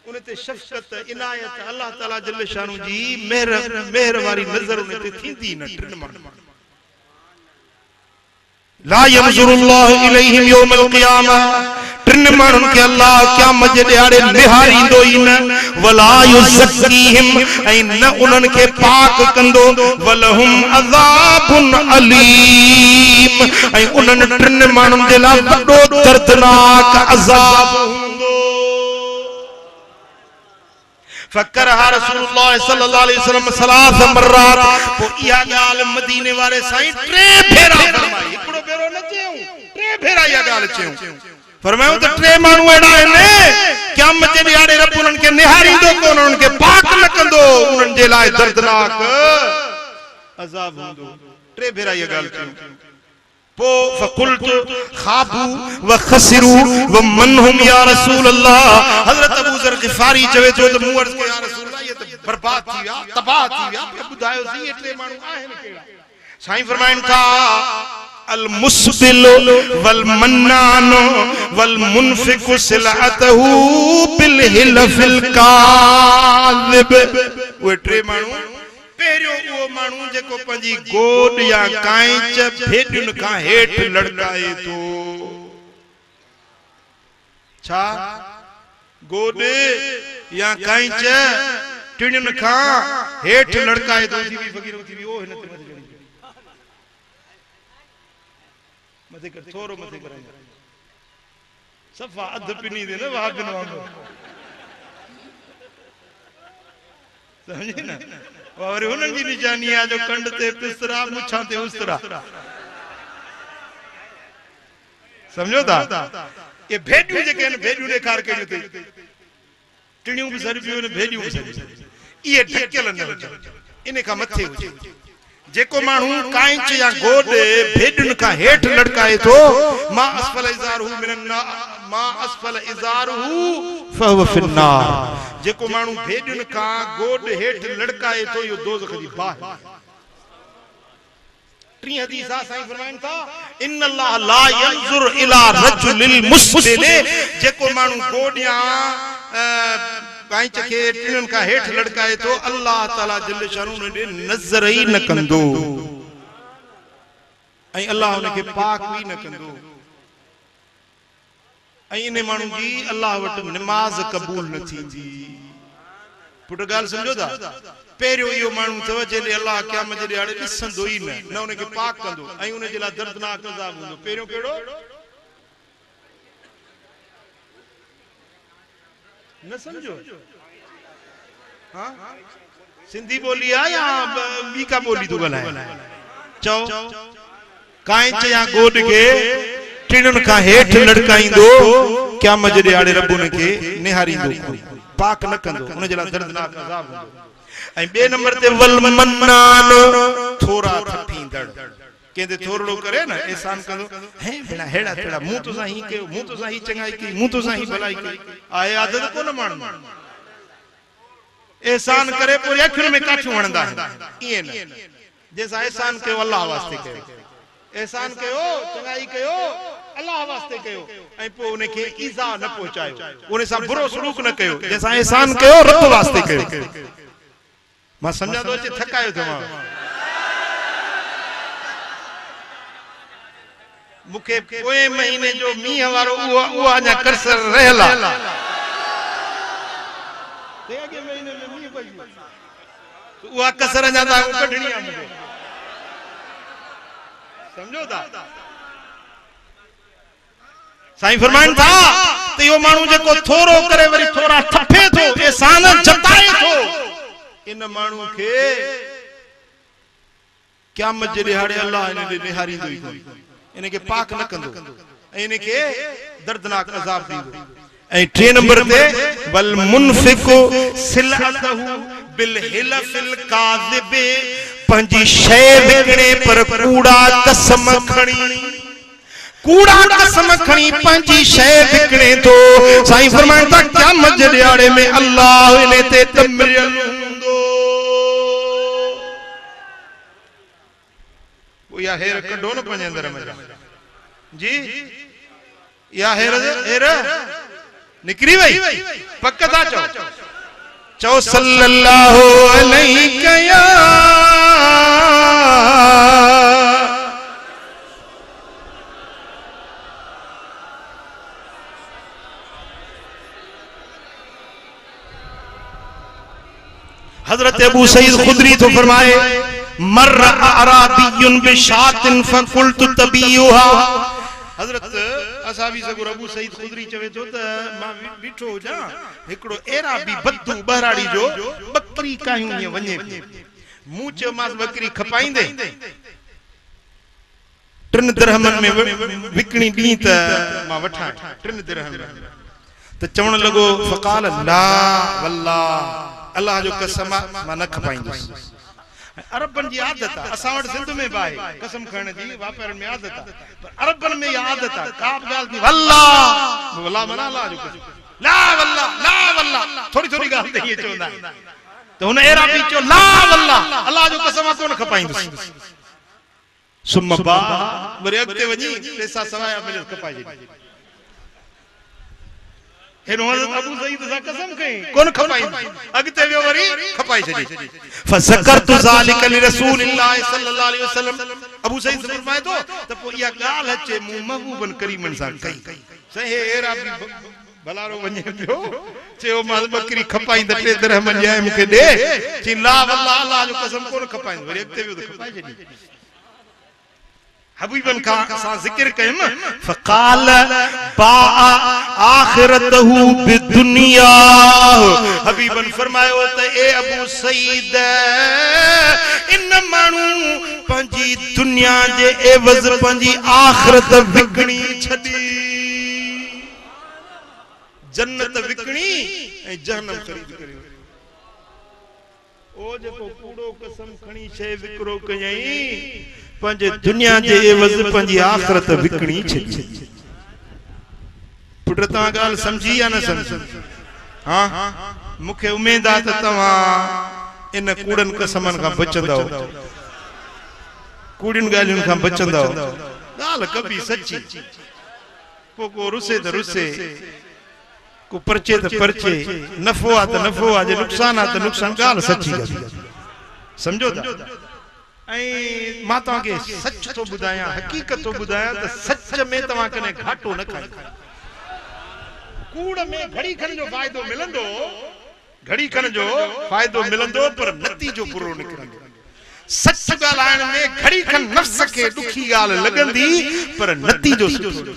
A: उन ते शफ़क़त इनायत अल्लाह ताला जल्ल शानु जी मेहर वारी नज़र उन ते थींदी न टिन माण्हुनि ला यंजुरुल्लाहु इलैहिम यौमल क़ियामा टिन माण्हुनि खे अल्लाह क़यामत जे ॾियारे निहारींदो ई न वला युज़क्कीहिम ऐं न उन्हनि खे पाक कंदो वलहुम अज़ाबुन अलीम ऐं उन्हनि टिन माण्हुनि जे लाइ वॾो दर्दनाक अज़ाब फकरहा रसूलुल्लाह सल्लल्लाहु अलैहि वसल्लम सलास मर्रात पोइ इहा ॻाल्हि मदीने वारे साईं टे भेरा फरमाई हिकिड़ो भेरो न चयूं टे भेरा इहा ॻाल्हि चयूं फरमायो त टे माण्हू अहिड़ा आहिनि क़यामत जे ॾियारे रब उन्हनि खे निहारींदो कोन उन्हनि खे पाक न कंदो उन्हनि जे लाइ दर्दनाक अज़ाब हूंदो टे भेरा इहा ॻाल्हि चयूं पो फकुल्त खाबू व खसिरू व मनहुम या रसूल अल्लाह हजरत अबू ज़र ग़िफारी चवे थो त मूं अर्ज़ कयो या रसूल अल्लाह ये त बर्बाद थी विया तबाह थी विया पर ॿुधायो सी ये टे माण्हू आहिनि कहिड़ा साईं फरमाइनि था अल मुस्बिल वल मन्नान वल मुनफिक सिलअतहु बिल हिलफिल काज़िब उहे टे माण्हू पहिरियों उहो माण्हू जेको पंहिंजी गोद या कांच भेॾियुनि खां हेठि लड़काए थो। छा गोद या कांच टिणियुनि खां हेठि लड़काए थो। थी वई फ़क़ीर थी वई ओ हिन ते मथे कर थोरो मथे कराई सफ़ा अध पिनी दे न वाबिन वांगुरु समझे न। और हुननि जी निशानी आहे जो कंड ते पिसरा मुछां ते उस्तरा। समझो था ये भेडियूं जेके आहिनि भेडियूं ॾेखार कहिड़ियूं अथई टिणियूं बि सरी पियूं आहिनि भेडियूं बि सरी इहे ढकियल न हुजनि इन खां मथे हुजे। जेको माण्हू कांच या गोद भेडियुनि खां हेठि लड़काए थो मा अस्फल इज़ारुहु मिनन मा अस्फल इज़ारुहु फहुव फिन्नार। जेको माण्हू भेडियुनि खां गोद हेठि लड़काए थो इहो दोज़ख जी बाहि। टी हदीस साईं फरमाइनि था इन अल्लाह ला यंजुर इला रजुलिल मुस्बिल। जेको माण्हू गोद या कांच के टिणियुनि खां हेठि लड़काए थो अल्लाह ताला जल शानू ने नज़र ई न कंदो ऐं अल्लाह उनखे पाक भी न कंदो ऐं इन माण्हू जी अल्लाह वटि नमाज क़बूल न थींदी। पुट ॻाल्हि समझो था। पहिरियों इहो माण्हू अथव जंहिंजे अल्लाह क़यामत जे ॾियारे ॾिसंदो ई न उनखे पाक कंदो ऐं उनजे लाइ दर्दनाक अज़ाब हूंदो। पहिरियों कहिड़ो न समझो। हाँ सिंधी बोली है या ॿी का बोली तो ॻाल्हाए। चओ कांच या गोद के टिणियुनि खां हेठि लड़काईंदो क़यामत जे ॾियारे रब उनखे निहारींदो पाक न कंदो उनजे लाइ दर्दनाक अज़ाब हूंदो। ऐं ॿिए नंबर ते वल मन्नान थोरा थपींदड़ केंदे थोरो करे न एहसान कंदो हे भेणा हेड़ा तेड़ा मूं तोसां ही कयो मूं तोसां ही चङाई कई मूं तोसां ही भलाई कई आहे आदत कोन माण्हू एहसान करे पोइ अखियुनि में काठियूं हणंदा आहिनि ईअं न। जंहिंसां एहसान कयो अल्लाह वास्ते कयो एहसान कयो चङाई कयो अल्लाह वास्ते कयो ऐं पोइ उनखे ईज़ा न पहुचायो उन सां बुरो सलूक न कयो। जंहिंसां एहसान कयो रब वास्ते कयो। मां सम्झा थो अचे थकायो थियो मां मुखे पोए महीने जो मींह वारो उहो अञा करसर रहियल आहे। अॻे महीने में मींह पई उहा कसर अञा तव्हां कढणी आहे मूंखे समझो था। साईं फरमाइनि था त इहो माण्हू जेको थोरो करे वरी थोरा थपे थो एहसान जताए थो इन माण्हू खे क़यामत जे ॾिहाड़े अल्लाह इन ॾे निहारींदो ई कोन इनके पाक न कंदो इनके दर्दनाक अज़ाब दींदो। ऐं टे नंबर ते वल मुनफिकु सिलअतहु बिल हिलफिल काज़िब पंहिंजी शइ विकणे पर कूड़ा कसम खणी पंहिंजी शइ विकणे थो। साईं फरमाइनि था क़यामत जे ॾियारे में अल्लाह इन ते तमरियल हूंदो। या हेर कढो न पंहिंजे अंदर में जी या हेर निकरी वई पक था चओ सल्लल्लाहु अलैहि या हजरत अबू सईद खुदरी तो फरमाए मर अराबियुन बिशातिन फकुल्तु तबीयुहा। हजरत असहाबी सगुर अबू सईद खुदरी चवे तो त मां बीठो हुजा हिकड़ो एराबी बद्दू बहराड़ी जो बकरी कायूं ने वने मुंह च मास बकरी खपाइंदे 3 दिरहमन में विकणी दी त मां वठा 3 दिरहम त चवण लगो फकाल ला वल्लाह अल्लाह जो कसम मां न खपाइंदुस। अरबन जी आदत है असा वट सिंध में बाए कसम खाने जी वापरन में आदत है पर अरबन में ये आदत है का गाल दी वल्लाह वल्लाह मना ला जो ला वल्लाह थोड़ी थोड़ी गाल ते ये चोंदा तो हुन एराबी चो ला वल्लाह अल्लाह जो कसम कोन खपाइंदुस सुम बा वरी अगते वनी पैसा सवाया मिल खपाई। हेनो हज़रत अबू सईद सा कसम कई कोन खपाई अगते वियो वरी खपाई छडी फज़करतु ज़ालिका लिरसूलिल्लाह सल्लल्लाहु अलैहि वसल्लम अबू सईद फरमाए तो त पो या गाल अचे मु महबूबन करीमन सा कई सही हेरा भी भलारो वने पियो चयो मां बकरी खपाई त टे तरह मन जाए मुके दे ची ला वल्लाह अल्लाह जो कसम कोन खपाई वरी अगते वियो त खपाई छडी हबीबन का सा जिक्र कयम फकाल बा आखिरतहु बिदुनिया हबीबन फरमायो त ए अबू सईद इन मानू पंजी दुनिया जे एवज पंजी आखिरत विकणी छडी जन्नत विकणी ए जहन्नम खरीद करी ओ जेको कूड़ो कसम खणी छे विकरो कयई पंजे दुनिया जे एवज पंजी आखिरत विकणी छे पुट ता गाल समझी या न समझी हां मुखे उम्मीद आ त तवा इन कूड़न कसमन का बचंदो कूड़िन गालिन का बचंदो गाल कभी सच्ची पोको रुसे त रुसे को परचे त परचे नफो आ त नफो आ जे नुकसान आ त नुकसान गाल सच्ची गा समझो ता ऐ माता के सच तो बुधाया हकीकत तो बुधाया त सच में तवा कने घाटो न खाई कूड़ में घड़ी खन जो फायदो मिलंदो घड़ी खन जो फायदो मिलंदो पर नतीजो बुरो निकरंदो सच गालाण में घड़ी खन नफ्स के दुखी गाल लगंदी पर नतीजो सुठो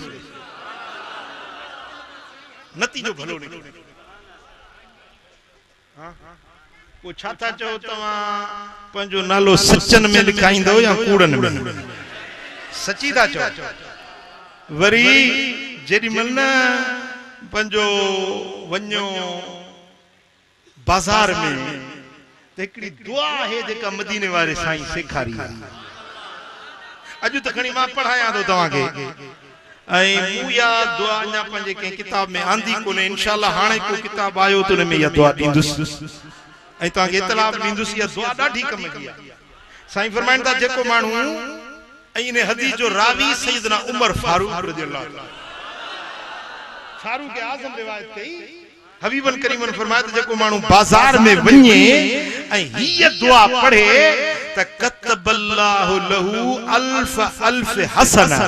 A: नतीजो भलो निकरंदो हां को छाता चो तवा पंजो नालो सचन में लिखाइंदो या कूड़न में सची दा चो वरी जेडी मलना पंजो वन्यो बाजार में तेकड़ी दुआ है जेका मदीने वाले साईं सेखारी अजु त खणी मां पढ़ाया तो तवा के ऐ मु या दुआ न्या पंजे के किताब में आंदी कोने इंशाअल्लाह हाणे को किताब आयो तो ने में या दुआ दींदुस ऐ ता के इतलाब दींदुस या दुआ डाढी कम की साईं फरमाइन ता जेको मानू ऐ ने हदीस जो रावी सैयदना उमर फारूक रदियल्लाहु अन्हु फारूक आजम रिवायत कई हबीबन करीमन फरमाया जेको मानू बाजार में वने ऐ हिय दुआ पढ़े त कतबल्लाहु लहू अल्फ अल्फ हसना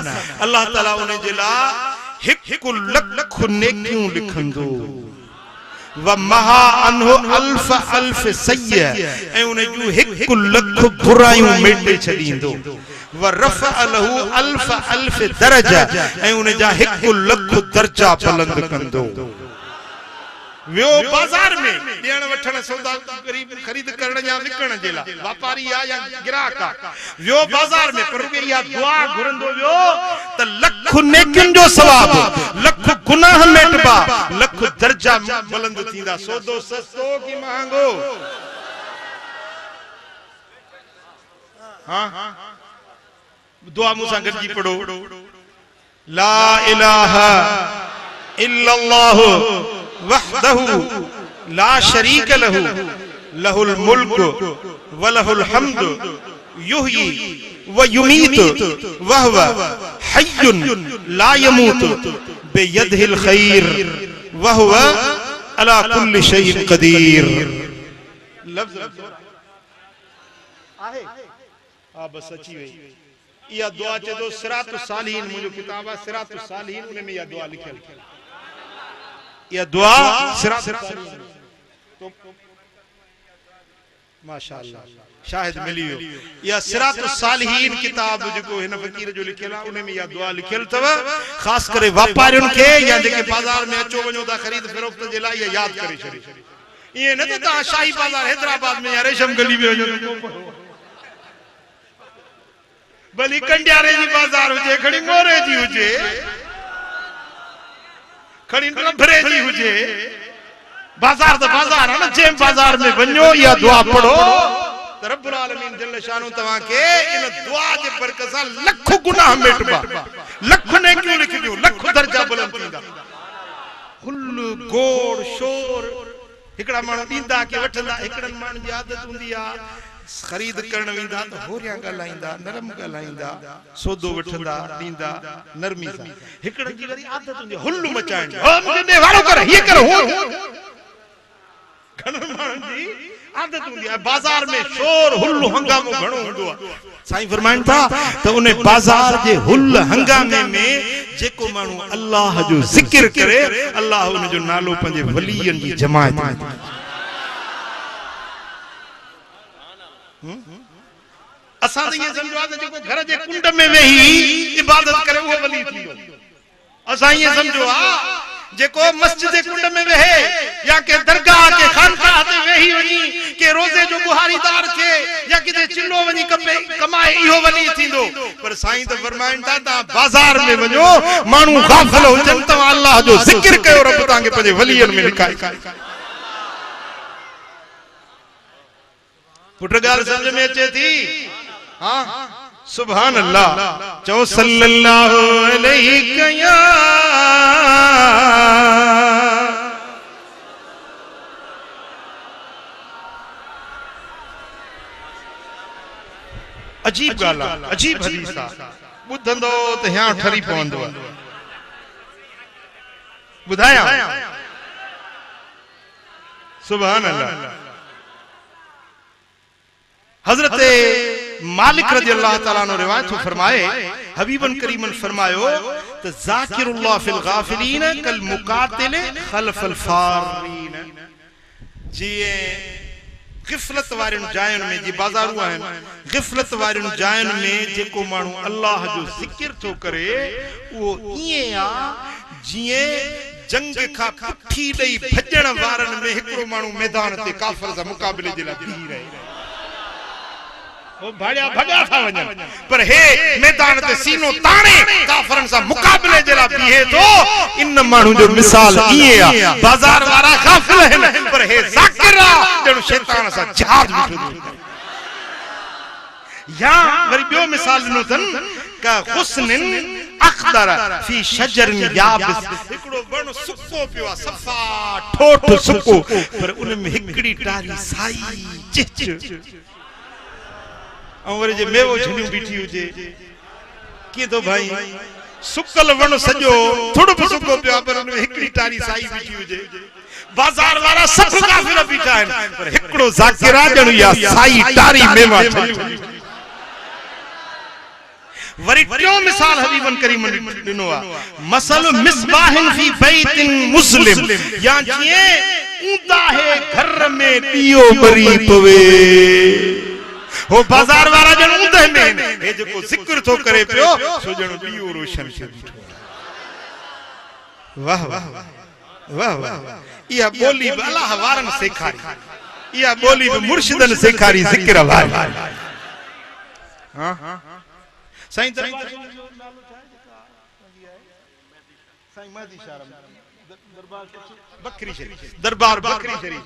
A: अल्लाह ताला उन जेला हिक लख नेकियूं लिखंदो व महा अनहु अल्फ अल्फ सय्य ऐ उन जू हिक लख बुराइयों मेटे छडींदो व रफअ लहू अल्फ अल्फ दरजा ऐ उन जा हिक लख दर्जा बुलंद कंदो व्यो बाजार में देण वठण सौदा खरीद करण या विकण जेला व्यापारी या ग्राहक व्यो बाजार में पर या दुआ घुरंदो व्यो त लख नेकिन जो सवाब लख गुनाह मेटबा लख दर्जा बुलंद थींदा सौदो सस्तो की महंगो हां दुआ मुसा गजी पढ़ो ला इलाहा इल्लल्लाह वहदहु ला शरीक लहु लहुल मुल्क व लहुल हम्द युहयी व युमीत व हुव हय्युन ला यमूत बियदिहिल खैर व हुव अला कुल्लि शैइन कदीर लफ्ज आहे आ बस सची वे या दुआ चे तो सिरातुस सालिहीन मुझो किताब है सिरातुस सालिहीन उन में या दुआ लिखल या दुआ सिरातुस तो माशाअल्लाह शाहिद मिलियो या सिरातुस सालिहीन किताब जो हिन फकीर जो लिखला उन में या दुआ लिखल तव खास करे व्यापारियों के या जेके बाजार में अचो वणो ता खरीद फरोख्त जे लाइ याद करे छड़ी ये न त शाही बाजार हैदराबाद में या रेशम गली में वणो भली कंडियारे जी बाजार हुजे खड़ी मोरे जी हुजे खड़ी रभरे जी हुजे बाजार तो बाजार है ना जे बाजार में वणो या दुआ पढ़ो त रब्बुल आलमीन जल्ल शानु तवा के इन दुआ जे बरकत सा लख गुनाह मिटबा लख ने क्यों लिख दियो लख दर्जा बुलंद थींदा कुल गोड़ शोर हिकड़ा माण्हू ॾींदा के वठंदा हिकड़न माण्हुनि जी आदत हूंदी आ खरीद करण वेंदा त होरिया ॻाल्हाईंदा नरम ॻाल्हाईंदा सौदो वठंदा ॾींदा नरमी सां हिकड़न जी वरी आदत हूंदी हुल्लू मचाइण जी मुंहिंजे ॾे वारो कर हीअ कर हो घणनि माण्हुनि जी आदत हूंदी आहे बाज़ार में शोर हुल्लू हंगामो घणो हूंदो आहे साईं फरमाइनि था त उन बाज़ार जे हुल हंगामे में जेको माण्हू अल्लाह जो ज़िक्र करे अल्लाह उन जो नालो पंहिंजे वलीयनि जी जमायत में असां त ईअं सम्झो आहे त जेको घर जे कुंड में वेही इबादत करे उहो वली थींदो असां ईअं सम्झो आहे जेको मस्जिद जे कुंड में वेहे या के दरगाह के खानकाह ते वेही वञी के रोज़े जो बुहारीदार थे या किथे चिल्लो वञी कमाए इहो वली थींदो पर साईं त फरमाइनि था तव्हां बाज़ार में वञो माण्हू गाफ़िल हुजनि तव्हां अल्लाह जो ज़िक्र कयो रब तव्हांखे पंहिंजे वलीयनि में लिकाए पुट ॻाल्हि समझ में अचे थी हाँ सुभान अल्लाह चओ सल्लल्लाहु अलैहि या अजीब गाला अजीब हदीस आ बुधंदो त ह्या ठरी पवंदो बुधाया सुभान अल्लाह हजरत मालिक रज़ी अल्लाह ताला ने रिवायत फरमाए हबीबन करीमन फरमायो त ज़ाकिरुल्लाह फिल गाफिलीन कल मुकातिल खल्फल फारीन जी गिफलत वारिन जायन में जी बाजारू आहिन गिफलत वारिन जायन में जेको माण्हू अल्लाह जो ज़िक्र थो करे वो इए आ जिए जंग का पुठी ॾेई भजण वारन में हिकड़ो माण्हू मैदान ते काफिर सां मुकाबले जे लाइ बीह रहे वो भाड़िया भगा था वञन पर हे मैदान ते सीनो ताणे काफरन सां मुकाबले जे लाइ बीहे तो इन माण्हू जो मिसाल इए आ बाजार वारा काफिर आहिन पर हे ज़ाकिर आ ॼण शैतान सां जिहाद बीठो या वरी ॿियो मिसाल ॾिनो अथन का हुस्निन अख़दर फी शजरिन याबिस हिकड़ो वण सुको पियो आहे सफ़ा ठोठ सुको पर उन में हिकड़ी टारी साई चिच और वरी जे मेवो झलियूं बीठी हुजे कीअं तो भाई सुकल वण सॼो थोड़ो बि सुको पियो पर उन में हिकड़ी टारी साई बीठी हुजे बाजार वारा सब काफिर बीठा आहिनि पर हिकड़ो ज़ाकिर ॼण या साई टारी मेवा वरी टियों मिसाल हबीबन करीम ॾिनो आहे मसल मिसबाहिन फी बैतिन मुस्लिम या जीअं ऊंदा है घर में ॾियो ॿरी पवे हो बाजार वारा ॼण ऊंदे में हे जेको ज़िक्र थो करे पियो सो ॼण ॾियो रोशन थियो वाह वाह वाह वाह इहा बोली अल्लाह वारन सेखारी इहा बोली मुर्शिदन सेखारी ज़िक्र वारी हां साईं दरबार जो नालो छा है साईं महदी शारम दरबार बकरी शरीफ दरबार बकरी शरीफ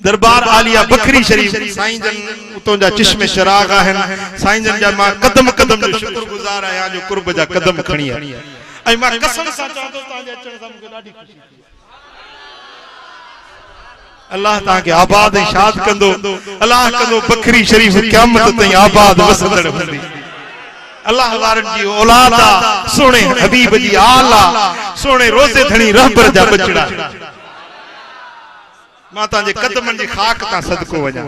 A: दरबार आलिया बकरी शरीफ साईं जन उतो जा चश्मे शराग आहिन साईं जन जा मां कदम कदम जो शुक्रगुजार आहियां जो कुर्ब जा कदम खणी आहियां ऐं मां कसम सां चवंदो तांजे अचण सां मूंखे ॾाढी ख़ुशी थी अल्लाह ताके आबाद ऐं शाद कंदो अल्लाह कंदो बकरी शरीफ क़यामत ताईं आबाद वसंदड़ हूंदी अल्लाह वारन जी औलाद सोने हबीब जी आला सोने रोज़े धणी रहबर जा बचड़ा माता जे कदमन जी खाक ता सदको वजा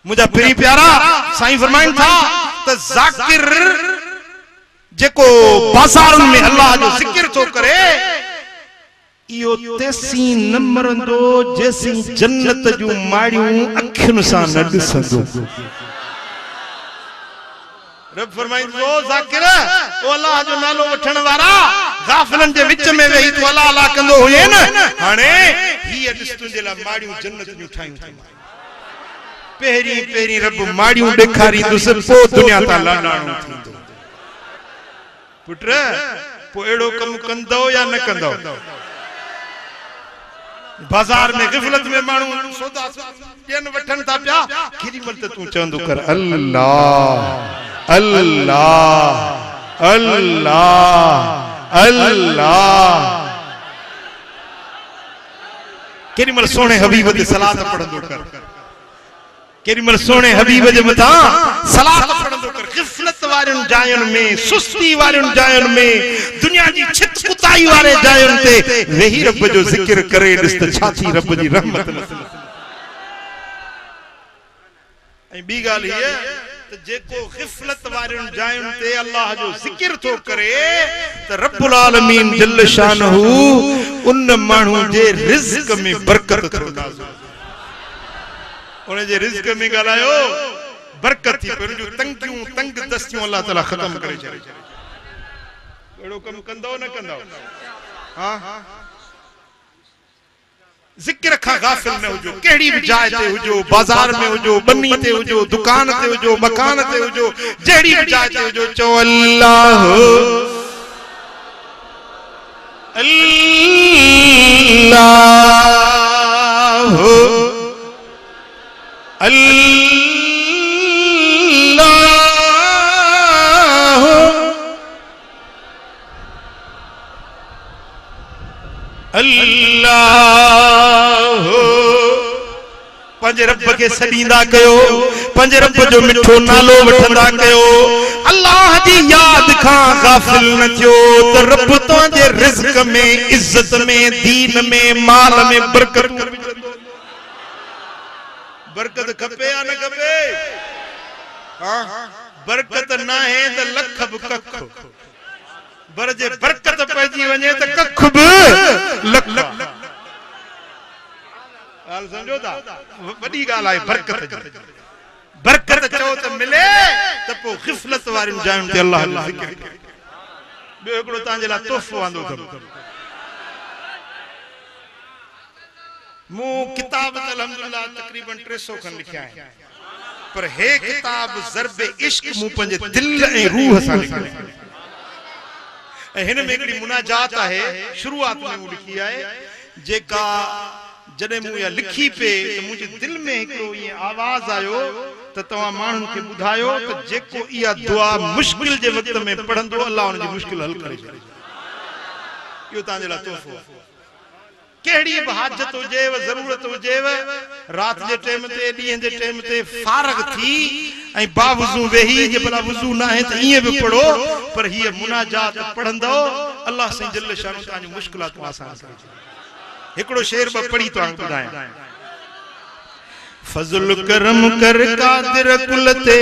A: मुजा प्री प्यारा साईं फरमाइन था त ज़ाकिर जेको बाजारन में अल्लाह जो ज़िक्र तो करे इयो तेसी न मरंदो जेसी जन्नत जो माड़ियूं अखियुन सां न ॾिसंदो रब फरमाइंदो ज़ाकिर ओ अल्लाह जो नालो वठण वारा गाफिलन जे विच में वेही तो अल्लाह अल्लाह कंदो हुए न हाणे ही ॾिस तुंहिंजे लाइ माड़ियूं जन्नत जूं ठाहियूं पहिरीं पहिरीं रब माड़ियूं ॾेखारींदुसि पोइ दुनिया तां लाॾाणो थींदो पुट पोइ अहिड़ो कमु कंदो या न कंदो बाजार में गिफलत में माण्हू सौदा ॾियनि वठनि था पिया केॾी महिल त तूं चवंदो कर अल्लाह अल्लाह अल्लाह अल्लाह केरी मल सोने हबीब दे सलात पढ़ंदो कर केरी मल सोने हबीब जे मथा सलात पढ़ंदो कर गिफलत वारन जायन में सुस्ती वारन जायन में दुनिया जी छित कुताई वाले जायन ते वही रब जो जिक्र करे दिस त छाती रब जी रहमत ऐ बी गाल ये तो जेको गिफलत वारन जायन ते अल्लाह जो जिक्र तो करे तो रब्बुल आलमीन जल्ल शानहू उन मानू जे रिज़्क में बरकत कंदा उन जे रिज़्क में गालायो बरकत थी पर जो तंगियूं तंग दस्तियों अल्लाह ताला खत्म करे छे एड़ो कम कंदो न कंदो हां जिक्र खा गाफिल न हुजो केड़ी भी जाय ते हुजो बाजार में हुजो बन्नी ते हुजो दुकान ते हुजो मकान ते हुजो जेड़ी भी जाय ते हुजो चो अल्लाह अल्लाह अल्लाह पंज रब के सदींदा कयो पंज रब जो मिठो नालो वठंदा कयो अल्लाह जी याद खां गाफिल न थियो तो रब तो जे रिज़्क में इज्जत में दीन में माल में बरकत बरकत खपे या न खपे हां बरकत ना है तो लख कख बर जे बरकत पइजी वने त कख भी लख हाल समझो ता वडी गाल आहे बरकत चो त मिले त पो गिफलत वारन जान ते अल्लाह जो जिक्र बे एकड़ो तां जे ला तोहफो आंदो कर मु किताब अल्हम्दुलिल्लाह तकरीबन 300 खन लिखया है पर हे किताब ज़र्ब इश्क मु पंजे दिल ए रूह सा लिखया हिन में एकड़ी मुनाजात है शुरुआत में लिखी है जेका जदे मु या लिखी पे तो मुझे दिल में एकड़ो ये आवाज आयो तो तवा मानन के बुधायो तो जेको इया दुआ मुश्किल जे वक्त में पढ़ंदो अल्लाह उन जी मुश्किल हल करे यो तां जे ला तोहफो केड़ी भी हाजत होजे जरूरत होजे रात जे टाइम ते डी जे टाइम ते फारग थी ऐ बावजू वेही जे भला वजू ना है त इए भी पढ़ो पर ये मुनाजात पढ़ंदो अल्लाह से जल्ल शान तां जी मुश्किलात आसान करे एकड़ो शेर ब पढ़ी तो बुधाया फजल करम कर कादिर कुल ते